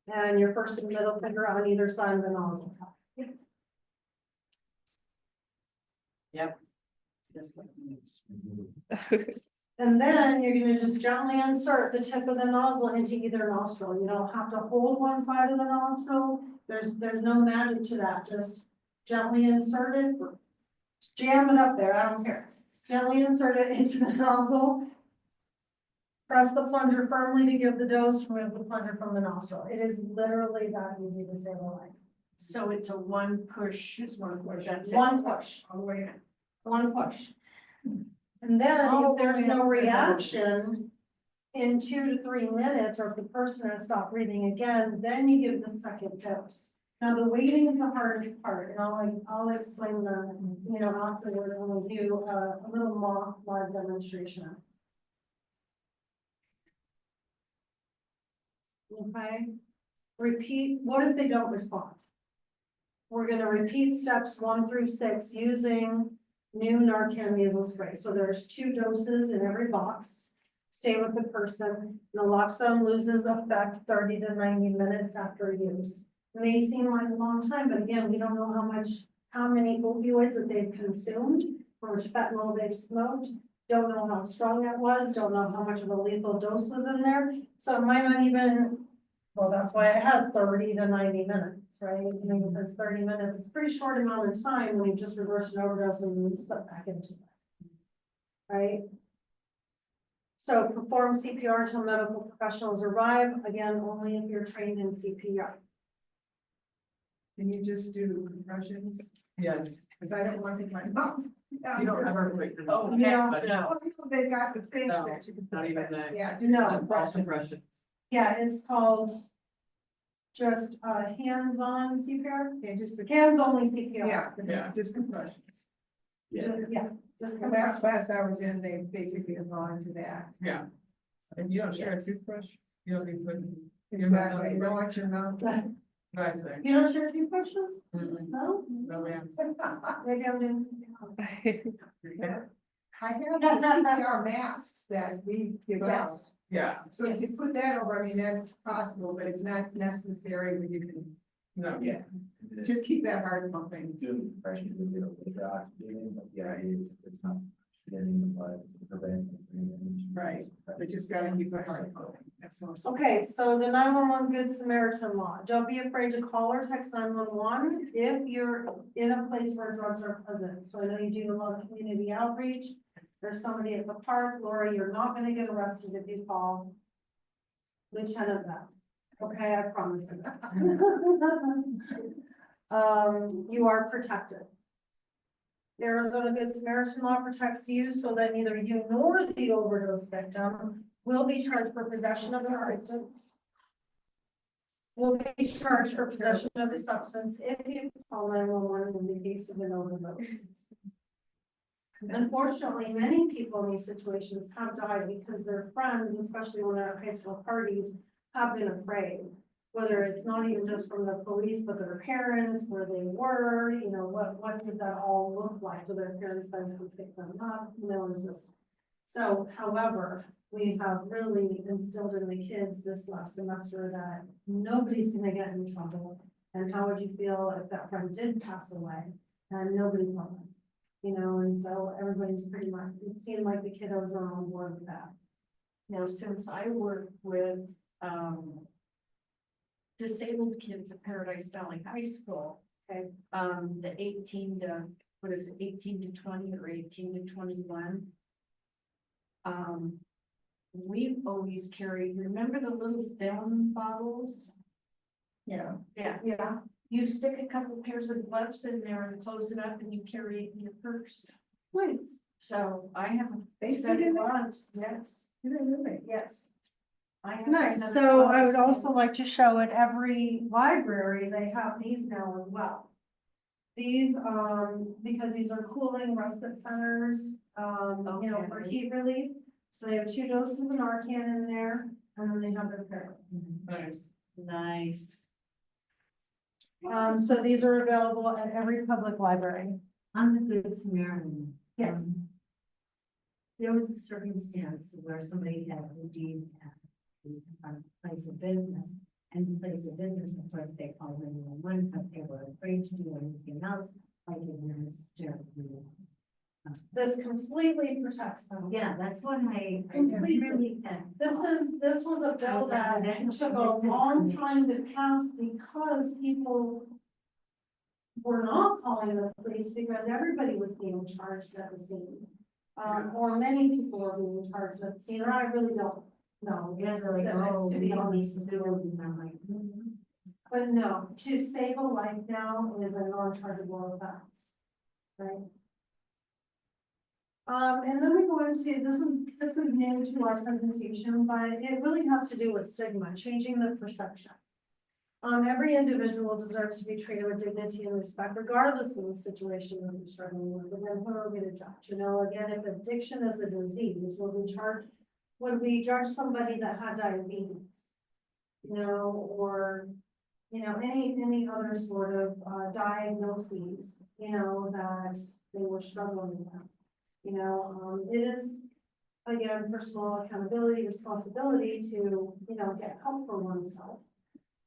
[SPEAKER 1] And your first and middle finger on either side of the nozzle.
[SPEAKER 8] Yep. Just like news.
[SPEAKER 1] And then you're gonna just gently insert the tip of the nozzle into either nostril. You don't have to hold one side of the nostril. There's no magic to that. Just gently insert it. Jam it up there, I don't care. Gently insert it into the nozzle. Press the plunger firmly to give the dose, remove the plunger from the nostril. It is literally that easy to save a life.
[SPEAKER 7] So it's a one push. Just one push. That's it.
[SPEAKER 1] One push,
[SPEAKER 7] All the way in.
[SPEAKER 1] one push. And then if there's no reaction in 2 to 3 minutes, or if the person has stopped breathing again, then you give the second dose. Now, the waiting is the hardest part, and I'll explain that, afterward when we do a little mock live demonstration. Okay, repeat, what if they don't respond? We're gonna repeat steps 1 through 6 using new Narcan nasal spray. So there's 2 doses in every box. Stay with the person. Naloxone loses effect 30 to 90 minutes after use. May seem like a long time, but again, we don't know how many opioids that they've consumed, how much fentanyl they've smoked, don't know how strong it was, don't know how much of a lethal dose was in there. So it might not even, well, that's why it has 30 to 90 minutes, right? Because 30 minutes is a pretty short amount of time when you just reverse an overdose and slip back into it. Right? So perform CPR until medical professionals arrive, again, only if you're trained in CPR.
[SPEAKER 2] Can you just do compressions?
[SPEAKER 8] Yes,
[SPEAKER 2] Cause I don't want to my mouth.
[SPEAKER 8] you don't ever put your.
[SPEAKER 7] Oh,
[SPEAKER 1] Yeah.
[SPEAKER 7] heck no.
[SPEAKER 2] They got the things
[SPEAKER 8] No,
[SPEAKER 2] that you can.
[SPEAKER 8] not
[SPEAKER 2] put,
[SPEAKER 8] even
[SPEAKER 2] but
[SPEAKER 8] that.
[SPEAKER 2] Yeah.
[SPEAKER 1] No.
[SPEAKER 8] That's false impressions.
[SPEAKER 1] Yeah, it's called just, hands-on CPR,
[SPEAKER 2] Yeah, just,
[SPEAKER 1] hands-only CPR.
[SPEAKER 8] Yeah.
[SPEAKER 2] just compressions.
[SPEAKER 1] Yeah, just
[SPEAKER 2] The last class I was in, they basically have gone to that.
[SPEAKER 8] Yeah. If you don't share a toothbrush, you don't need to put.
[SPEAKER 2] Exactly, you don't want your mouth.
[SPEAKER 8] I say.
[SPEAKER 1] You don't share toothbrushes?
[SPEAKER 8] Mm-mm.
[SPEAKER 1] No?
[SPEAKER 8] No, ma'am.
[SPEAKER 1] Maybe I'm doing something wrong.
[SPEAKER 2] I have the CPR masks that we give out.
[SPEAKER 1] Yes.
[SPEAKER 8] Yeah,
[SPEAKER 2] So if you put that over, I mean, that's possible, but it's not necessary when you can
[SPEAKER 8] no.
[SPEAKER 6] Yeah.
[SPEAKER 2] just keep that heart pumping.
[SPEAKER 6] Doing compression to get a the oxygen, but yeah, it's not getting the blood to prevent.
[SPEAKER 2] Right. But just gotta keep the heart pumping. That's all.
[SPEAKER 1] Okay, so the 911 Good Samaritan law. Don't be afraid to call or text 911 if you're in a place where drugs are present. So I know you do a lot of community outreach. There's somebody at the park, Laura, you're not gonna get arrested if you call Lieutenant Bell. Okay, I promise you. You are protected. The Arizona Good Samaritan law protects you so that neither you nor the overdose victim will be charged for possession of the substance. Will be charged for possession of the substance if you call 911 in the case of an overdose. Unfortunately, many people in these situations have died because their friends, especially when they're at high school parties, have been afraid. Whether it's not even just from the police, but their parents, where they were, you know, what does that all look like? Do their parents then come pick them up? You know, is this? So, however, we have really instilled in the kids this last semester that nobody's gonna get in trouble. And how would you feel if that friend did pass away and nobody told them? You know, and so everybody's pretty much, it seemed like the kiddos are on board with that.
[SPEAKER 7] Now, since I work with, disabled kids at Paradise Valley High School.
[SPEAKER 1] Okay.
[SPEAKER 7] The 18 to, what is it, 18 to 20 or 18 to 21? We've always carried, remember the little film bottles?
[SPEAKER 2] Yeah.
[SPEAKER 7] Yeah,
[SPEAKER 1] Yeah.
[SPEAKER 7] you stick a couple pairs of gloves in there and close it up and you carry it in your purse.
[SPEAKER 1] Nice.
[SPEAKER 7] So I have a
[SPEAKER 2] They
[SPEAKER 7] set
[SPEAKER 2] put
[SPEAKER 7] of
[SPEAKER 2] in there?
[SPEAKER 7] gloves, yes,
[SPEAKER 2] Do they really?
[SPEAKER 7] yes. I have a
[SPEAKER 1] Nice,
[SPEAKER 7] set of
[SPEAKER 1] so I would
[SPEAKER 7] gloves.
[SPEAKER 1] also like to show at every library, they have these now as well. These, because these are cooling respite centers, you know, for
[SPEAKER 7] Okay.
[SPEAKER 1] heat relief. So they have 2 doses of Narcan in there, and then they have their Paradise.
[SPEAKER 8] Nice.
[SPEAKER 7] Nice.
[SPEAKER 1] So these are available at every public library.
[SPEAKER 10] On the Good Samaritan.
[SPEAKER 1] Yes.
[SPEAKER 10] There was a circumstance where somebody had indeed a place of business. And the place of business, of course, they called 911, but they were afraid to do anything else, like it was during.
[SPEAKER 1] This completely protects them.
[SPEAKER 10] Yeah, that's what I
[SPEAKER 1] Completely.
[SPEAKER 10] really.
[SPEAKER 1] This was a bill that took a long time to pass because people were not calling the police because everybody was being charged at the scene. Or many people were being charged at the scene, or I really don't know.
[SPEAKER 10] Yeah,
[SPEAKER 1] the
[SPEAKER 10] they're like,
[SPEAKER 1] specifics,
[SPEAKER 10] oh,
[SPEAKER 1] to
[SPEAKER 10] we
[SPEAKER 1] be
[SPEAKER 10] don't need
[SPEAKER 1] honest.
[SPEAKER 10] to do it, and I'm like,
[SPEAKER 1] But no, to save a life now is a non-chargeable offense, right? And then we go into, this is new to our presentation, but it really has to do with stigma, changing the perception. Every individual deserves to be treated with dignity and respect, regardless of the situation that they're struggling with, and then who are we to judge? You know, again, if addiction is a disease, would we judge somebody that had diabetes? You know, or, you know, any other sort of, diagnoses, you know, that they were struggling with. You know, it is, again, personal accountability, responsibility to, you know, get help for oneself.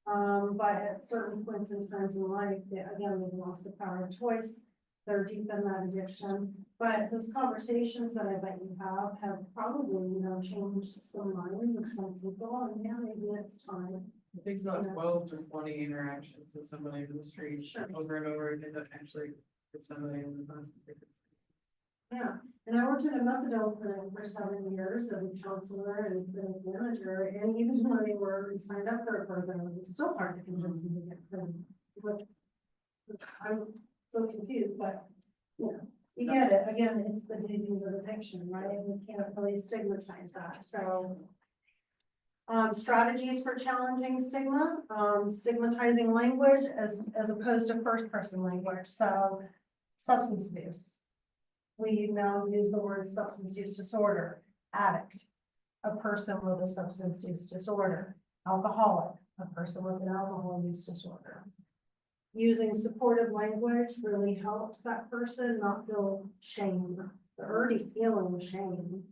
[SPEAKER 1] But at certain points in times in life, again, they've lost the power of choice. They're deep in that addiction. But those conversations that I bet you have probably, you know, changed some minds of some people. And yeah, maybe it's time.
[SPEAKER 8] It takes about
[SPEAKER 1] Yeah.
[SPEAKER 8] 12 to 20 interactions with somebody in the street
[SPEAKER 1] Sure.
[SPEAKER 8] over and over again to actually get somebody in the concentrated.
[SPEAKER 1] Yeah, and I worked in a methadone clinic for 7 years as a counselor and clinic manager, and even when they were signed up for a program, it was still hard to convince them to get them. But I'm so confused, but, you know, you get it, again, it's the disease of addiction, right? And we can't really stigmatize that, so. Strategies for challenging stigma, stigmatizing language as opposed to first person language, so substance abuse. We now use the word substance use disorder, addict, a person with a substance use disorder, alcoholic, a person with an alcohol use disorder. Using supportive language really helps that person not feel shame, they're already feeling shame,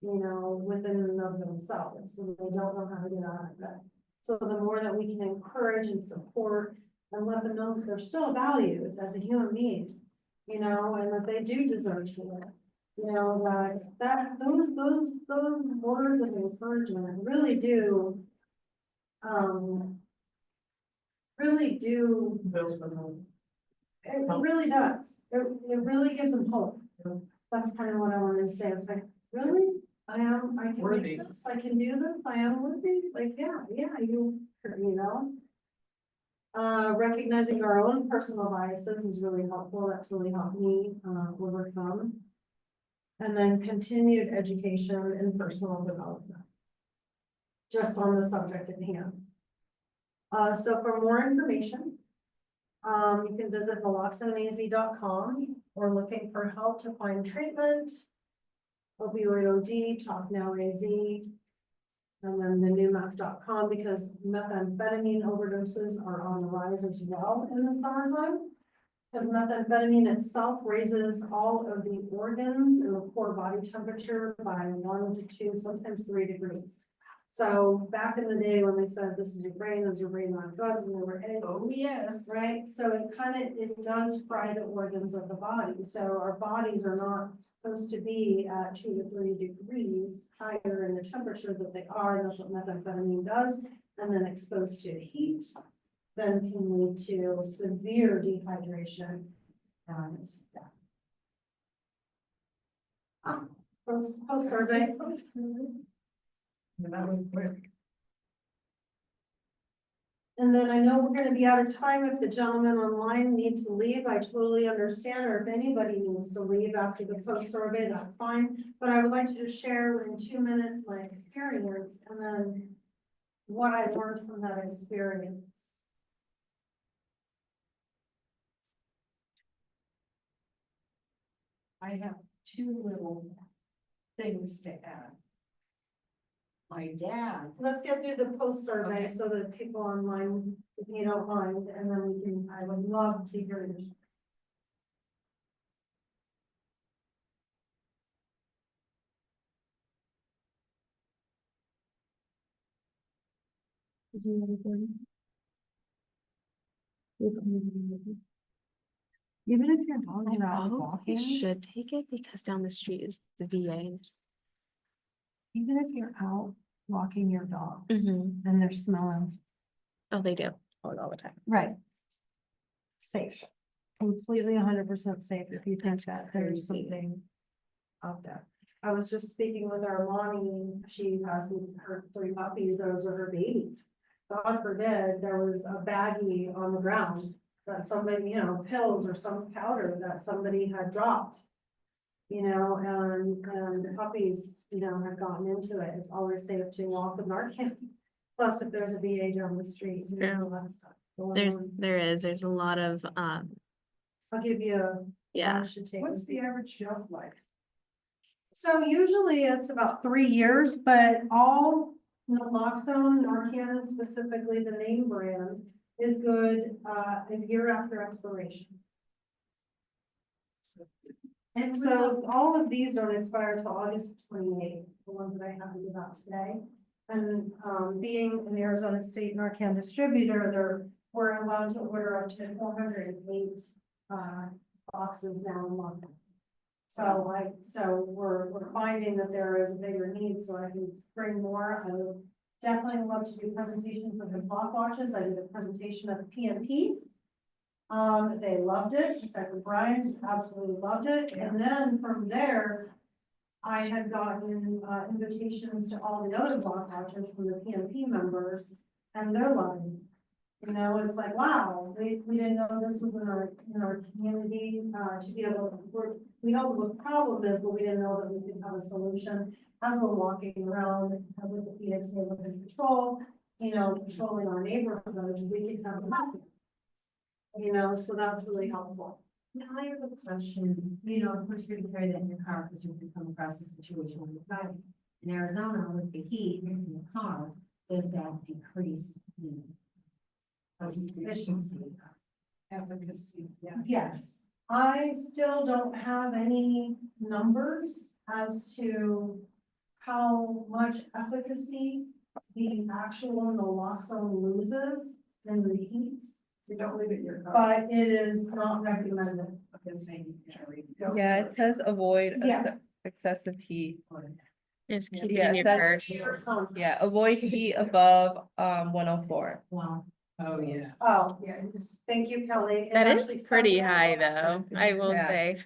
[SPEAKER 1] you know, within and of themselves, and they don't know how to get out of it. So the more that we can encourage and support and let them know that they're still valued as a human being, you know, and that they do deserve to live. You know, those words of encouragement really do,
[SPEAKER 8] Bills for them.
[SPEAKER 1] it really does. It really gives them hope. That's kind of what I wanted to say. It's like, really? I can
[SPEAKER 8] Worthy.
[SPEAKER 1] make this, I can do this, I am worthy, like, yeah, you know. Recognizing our own personal biases is really helpful, that's really helped me, overcome. And then continued education and personal development. Just on the subject at hand. So for more information, you can visit naloxoneaz.com or looking for help to find treatment. Opioid OD, Talk Now AZ, and then the newmeth.com, because methamphetamine overdoses are on the rise as well in the summertime. Because methamphetamine itself raises all of the organs and the core body temperature by 1 to 2, sometimes 3 degrees. So back in the day when they said this is your brain on drugs, and there were eggs.
[SPEAKER 7] Oh, yes.
[SPEAKER 1] Right, so it does fry the organs of the body, so our bodies are not supposed to be at 2 to 3 degrees higher in the temperature that they are, and that's what methamphetamine does, and then exposed to heat, then can lead to severe dehydration and death. Post survey.
[SPEAKER 8] And that was quick.
[SPEAKER 1] And then I know we're gonna be out of time. If the gentleman online needs to leave, I totally understand, or if anybody needs to leave after the post survey, that's fine. But I would like to just share in 2 minutes my experience and then what I learned from that experience.
[SPEAKER 7] I have 2 little things to add. My dad,
[SPEAKER 1] Let's get through the post survey
[SPEAKER 7] Okay.
[SPEAKER 1] so that people online, if you don't mind, and then we can, I would love to hear your. Even if you're walking around
[SPEAKER 4] Probably should take it because down the street is the VA.
[SPEAKER 1] even if you're out walking your dog
[SPEAKER 4] Mm-hmm.
[SPEAKER 1] and they're smelling,
[SPEAKER 4] Oh, they do all the time.
[SPEAKER 1] right? Safe, completely 100% safe if you think that there's
[SPEAKER 4] crazy.
[SPEAKER 1] something out there. I was just speaking with our mommy, she has her 3 puppies, those are her babies. God forbid, there was a baggie on the ground that somebody, you know, pills or some powder that somebody had dropped. You know, and the puppies, you know, have gotten into it. It's always safe to walk with Narcan. Plus, if there's a VA down the street, there's a lot of stuff going on.
[SPEAKER 4] There's a lot of
[SPEAKER 1] I'll give you a.
[SPEAKER 4] yeah.
[SPEAKER 1] I should take
[SPEAKER 2] What's
[SPEAKER 1] this.
[SPEAKER 2] the average shelf life?
[SPEAKER 1] So usually it's about 3 years, but all naloxone, Narcan, specifically the name brand, is good a year after expiration. And so all of these don't expire till August 28th, the ones that I have to give out today. And being an Arizona State Narcan distributor, we're allowed to order up to 408 boxes now a month. So we're finding that there is a bigger need, so I can bring more. I would definitely love to do presentations of the clock watches. I did a presentation at the PNP They loved it, Detective Brian just absolutely loved it, and then from there. I had gotten, invitations to all the other block watchers from the PMP members, and they're loving it. You know, it's like, wow, we didn't know this was in our community, to be able to, we know what the problem is, but we didn't know that we could have a solution. As we're walking around with the Phoenix Neighborhood Patrol, you know, patrolling our neighborhoods, we can have a you know, so that's really helpful.
[SPEAKER 10] Now I have a question, you know, of course you're gonna carry that in your car because you can come across a situation when you're driving. In Arizona, with the heat in the car, does that decrease the efficiency?
[SPEAKER 2] Efficacy, yeah.
[SPEAKER 1] Yes, I still don't have any numbers as to how much efficacy the actual naloxone loses in the heat,
[SPEAKER 2] So don't leave it in your car.
[SPEAKER 1] but it is not recommended.
[SPEAKER 2] Okay, saying, carry.
[SPEAKER 3] Yeah, it says avoid
[SPEAKER 1] Yeah.
[SPEAKER 3] excessive heat.
[SPEAKER 4] Just keep it
[SPEAKER 3] Yeah,
[SPEAKER 4] in your
[SPEAKER 3] that's-
[SPEAKER 4] purse.
[SPEAKER 3] Yeah, avoid heat above 104.
[SPEAKER 10] Wow.
[SPEAKER 2] Oh, yeah.
[SPEAKER 1] Oh,
[SPEAKER 2] Yeah, you just.
[SPEAKER 1] thank you, Kelly. It
[SPEAKER 4] That
[SPEAKER 1] actually
[SPEAKER 4] is
[SPEAKER 1] says
[SPEAKER 4] pretty
[SPEAKER 1] that
[SPEAKER 4] high
[SPEAKER 1] last
[SPEAKER 4] though,
[SPEAKER 1] time.
[SPEAKER 4] I will
[SPEAKER 3] Yeah.
[SPEAKER 4] say.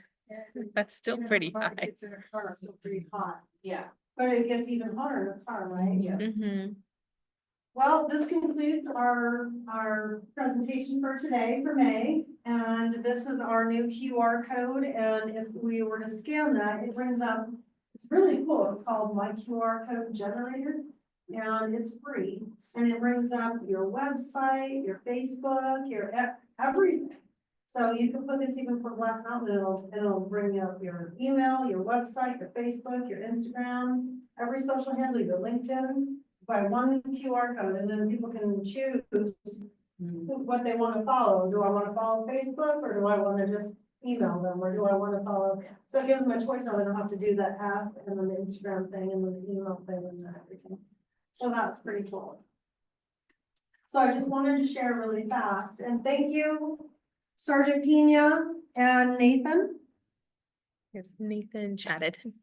[SPEAKER 4] That's still
[SPEAKER 2] even
[SPEAKER 4] pretty
[SPEAKER 2] if the car
[SPEAKER 4] high.
[SPEAKER 2] gets in a car,
[SPEAKER 1] It's still pretty hot,
[SPEAKER 7] Yeah.
[SPEAKER 1] but it gets even hotter in the car, right?
[SPEAKER 2] Yes.
[SPEAKER 4] Mhm.
[SPEAKER 1] Well, this concludes our presentation for today for May, and this is our new QR code, and if we were to scan that, it brings up, it's really cool, it's called My QR Code Generator, and it's free, and it brings up your website, your Facebook, your everything. So you can put this even for Black Mountain, it'll bring up your email, your website, your Facebook, your Instagram, every social handle, your LinkedIn, by one QR code, and then people can choose what they want to follow. Do I want to follow Facebook, or do I want to just email them, or do I want to follow? So it gives them a choice, so I don't have to do that app, and then the Instagram thing, and then the email thing, and everything. So that's pretty cool. So I just wanted to share really fast, and thank you, Sergeant Pena and Nathan.
[SPEAKER 4] Yes, Nathan chatted.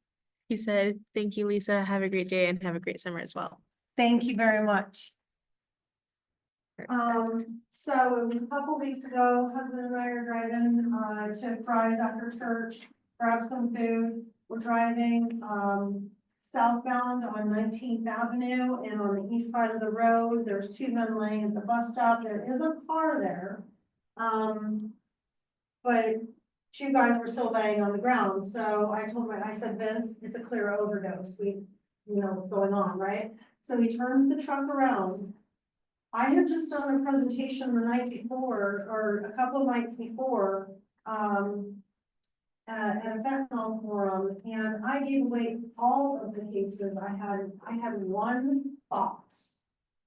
[SPEAKER 4] He said, "Thank you, Lisa. Have a great day and have a great summer as well."
[SPEAKER 1] Thank you very much. So it was a couple weeks ago, husband and I are driving, to Fry's after church, grab some food. We're driving, southbound on 19th Avenue, and on the east side of the road, there's two men laying at the bus stop. There is a car there. But two guys were still laying on the ground, so I said, Vince, it's a clear overdose. You know what's going on, right? So he turns the truck around. I had just done a presentation the night before, or a couple of nights before, at a fentanyl forum, and I gave away all of the cases. I had one box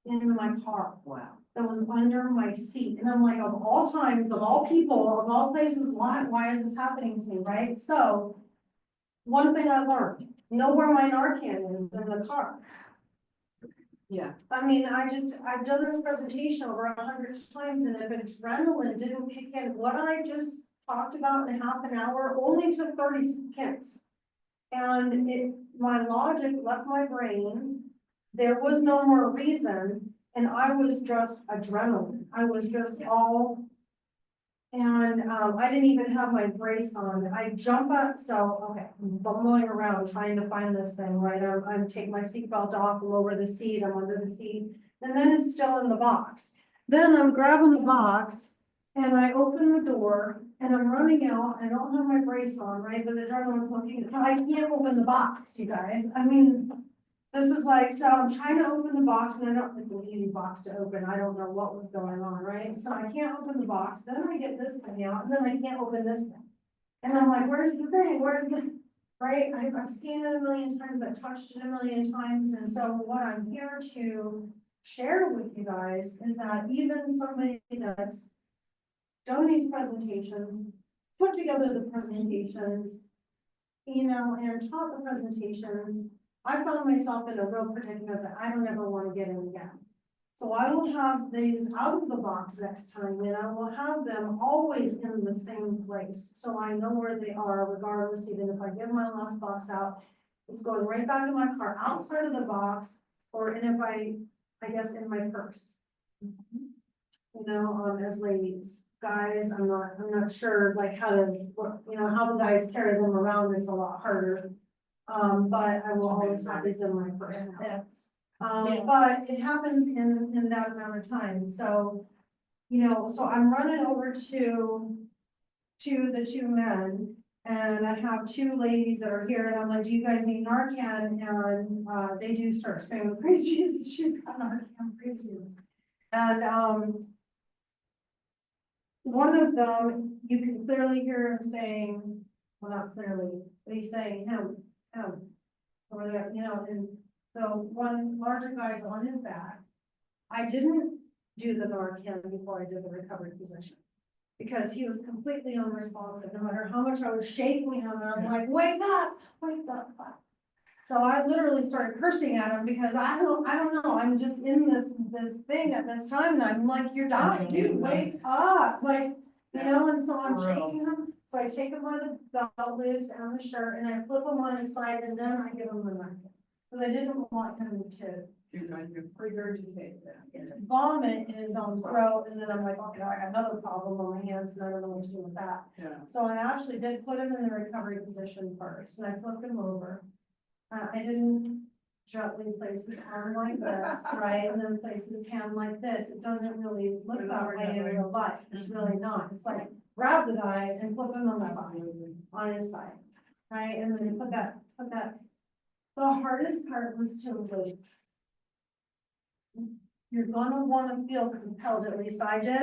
[SPEAKER 1] in my car.
[SPEAKER 2] Wow.
[SPEAKER 1] That was under my seat, and I'm like, of all times, of all people, of all places, why is this happening to me, right? So, one thing I learned, know where my Narcan is in the car.
[SPEAKER 2] Yeah.
[SPEAKER 1] I mean, I've done this presentation over 100 times, and if adrenaline didn't kick in, what I just talked about in half an hour only took 30 seconds. And my logic left my brain, there was no more reason, and I was just adrenaline, I was just all. And, I didn't even have my brace on, I jump up, so, okay, I'm bumbling around trying to find this thing, right, I'm taking my seatbelt off, I'm over the seat, I'm under the seat, and then it's still in the box. Then I'm grabbing the box, and I open the door, and I'm running out, I don't have my brace on, right, but the adrenaline's looking, but I can't open the box, you guys, I mean, this is like, so I'm trying to open the box, and it's an easy box to open, I don't know what was going on, right? So I can't open the box, then I get this thing out, and then I can't open this thing. And I'm like, where's the thing, right? I've seen it a million times, I've touched it a million times, and so what I'm here to share with you guys is that even somebody that's done these presentations, put together the presentations, you know, and taught the presentations, I found myself in a real predicament that I don't ever want to get in again. So I will have these out of the box next time, and I will have them always in the same place. So I know where they are regardless, even if I give my last box out, it's going right back in my car outside of the box, or and if I guess in my purse. You know, as ladies, guys, I'm not sure like how to, how the guys carry them around is a lot harder. But I will always have these in my purse now. But it happens in that amount of time, so, so I'm running over to the two men. And I have two ladies that are here and I'm like, do you guys need Narcan? And, they do start screaming, praise Jesus, she's got Narcan, praise Jesus. And, one of them, you can clearly hear him saying, well, not clearly, but he's saying him, over there, and so one larger guy's on his back. I didn't do the Narcan before I did the recovery position. Because he was completely unresponsive, no matter how much I was shaking him, and I'm like, wake up. So I literally started cursing at him because I don't know, I'm just in this thing at this time, and I'm like, you're dying, dude, wake up, like, and so I'm shaking him. So I take him by the belt loops and the shirt, and I flip him on his side, and then I give him the knife. Because I didn't want him to
[SPEAKER 2] You're going to regurgitate that.
[SPEAKER 1] vomit in his own throat, and then I'm like, okay, I got another problem on my hands, and I don't know what to do with that.
[SPEAKER 2] Yeah.
[SPEAKER 1] So I actually did put him in the recovery position first, and I flipped him over. I didn't gently place his arm like this, right, and then place his hand like this. It doesn't really look that way in real life. It's really not. It's like grab the guy and flip him on the side, on his side, right, and then put that. The hardest part was to wait. You're gonna wanna feel compelled, at least I did,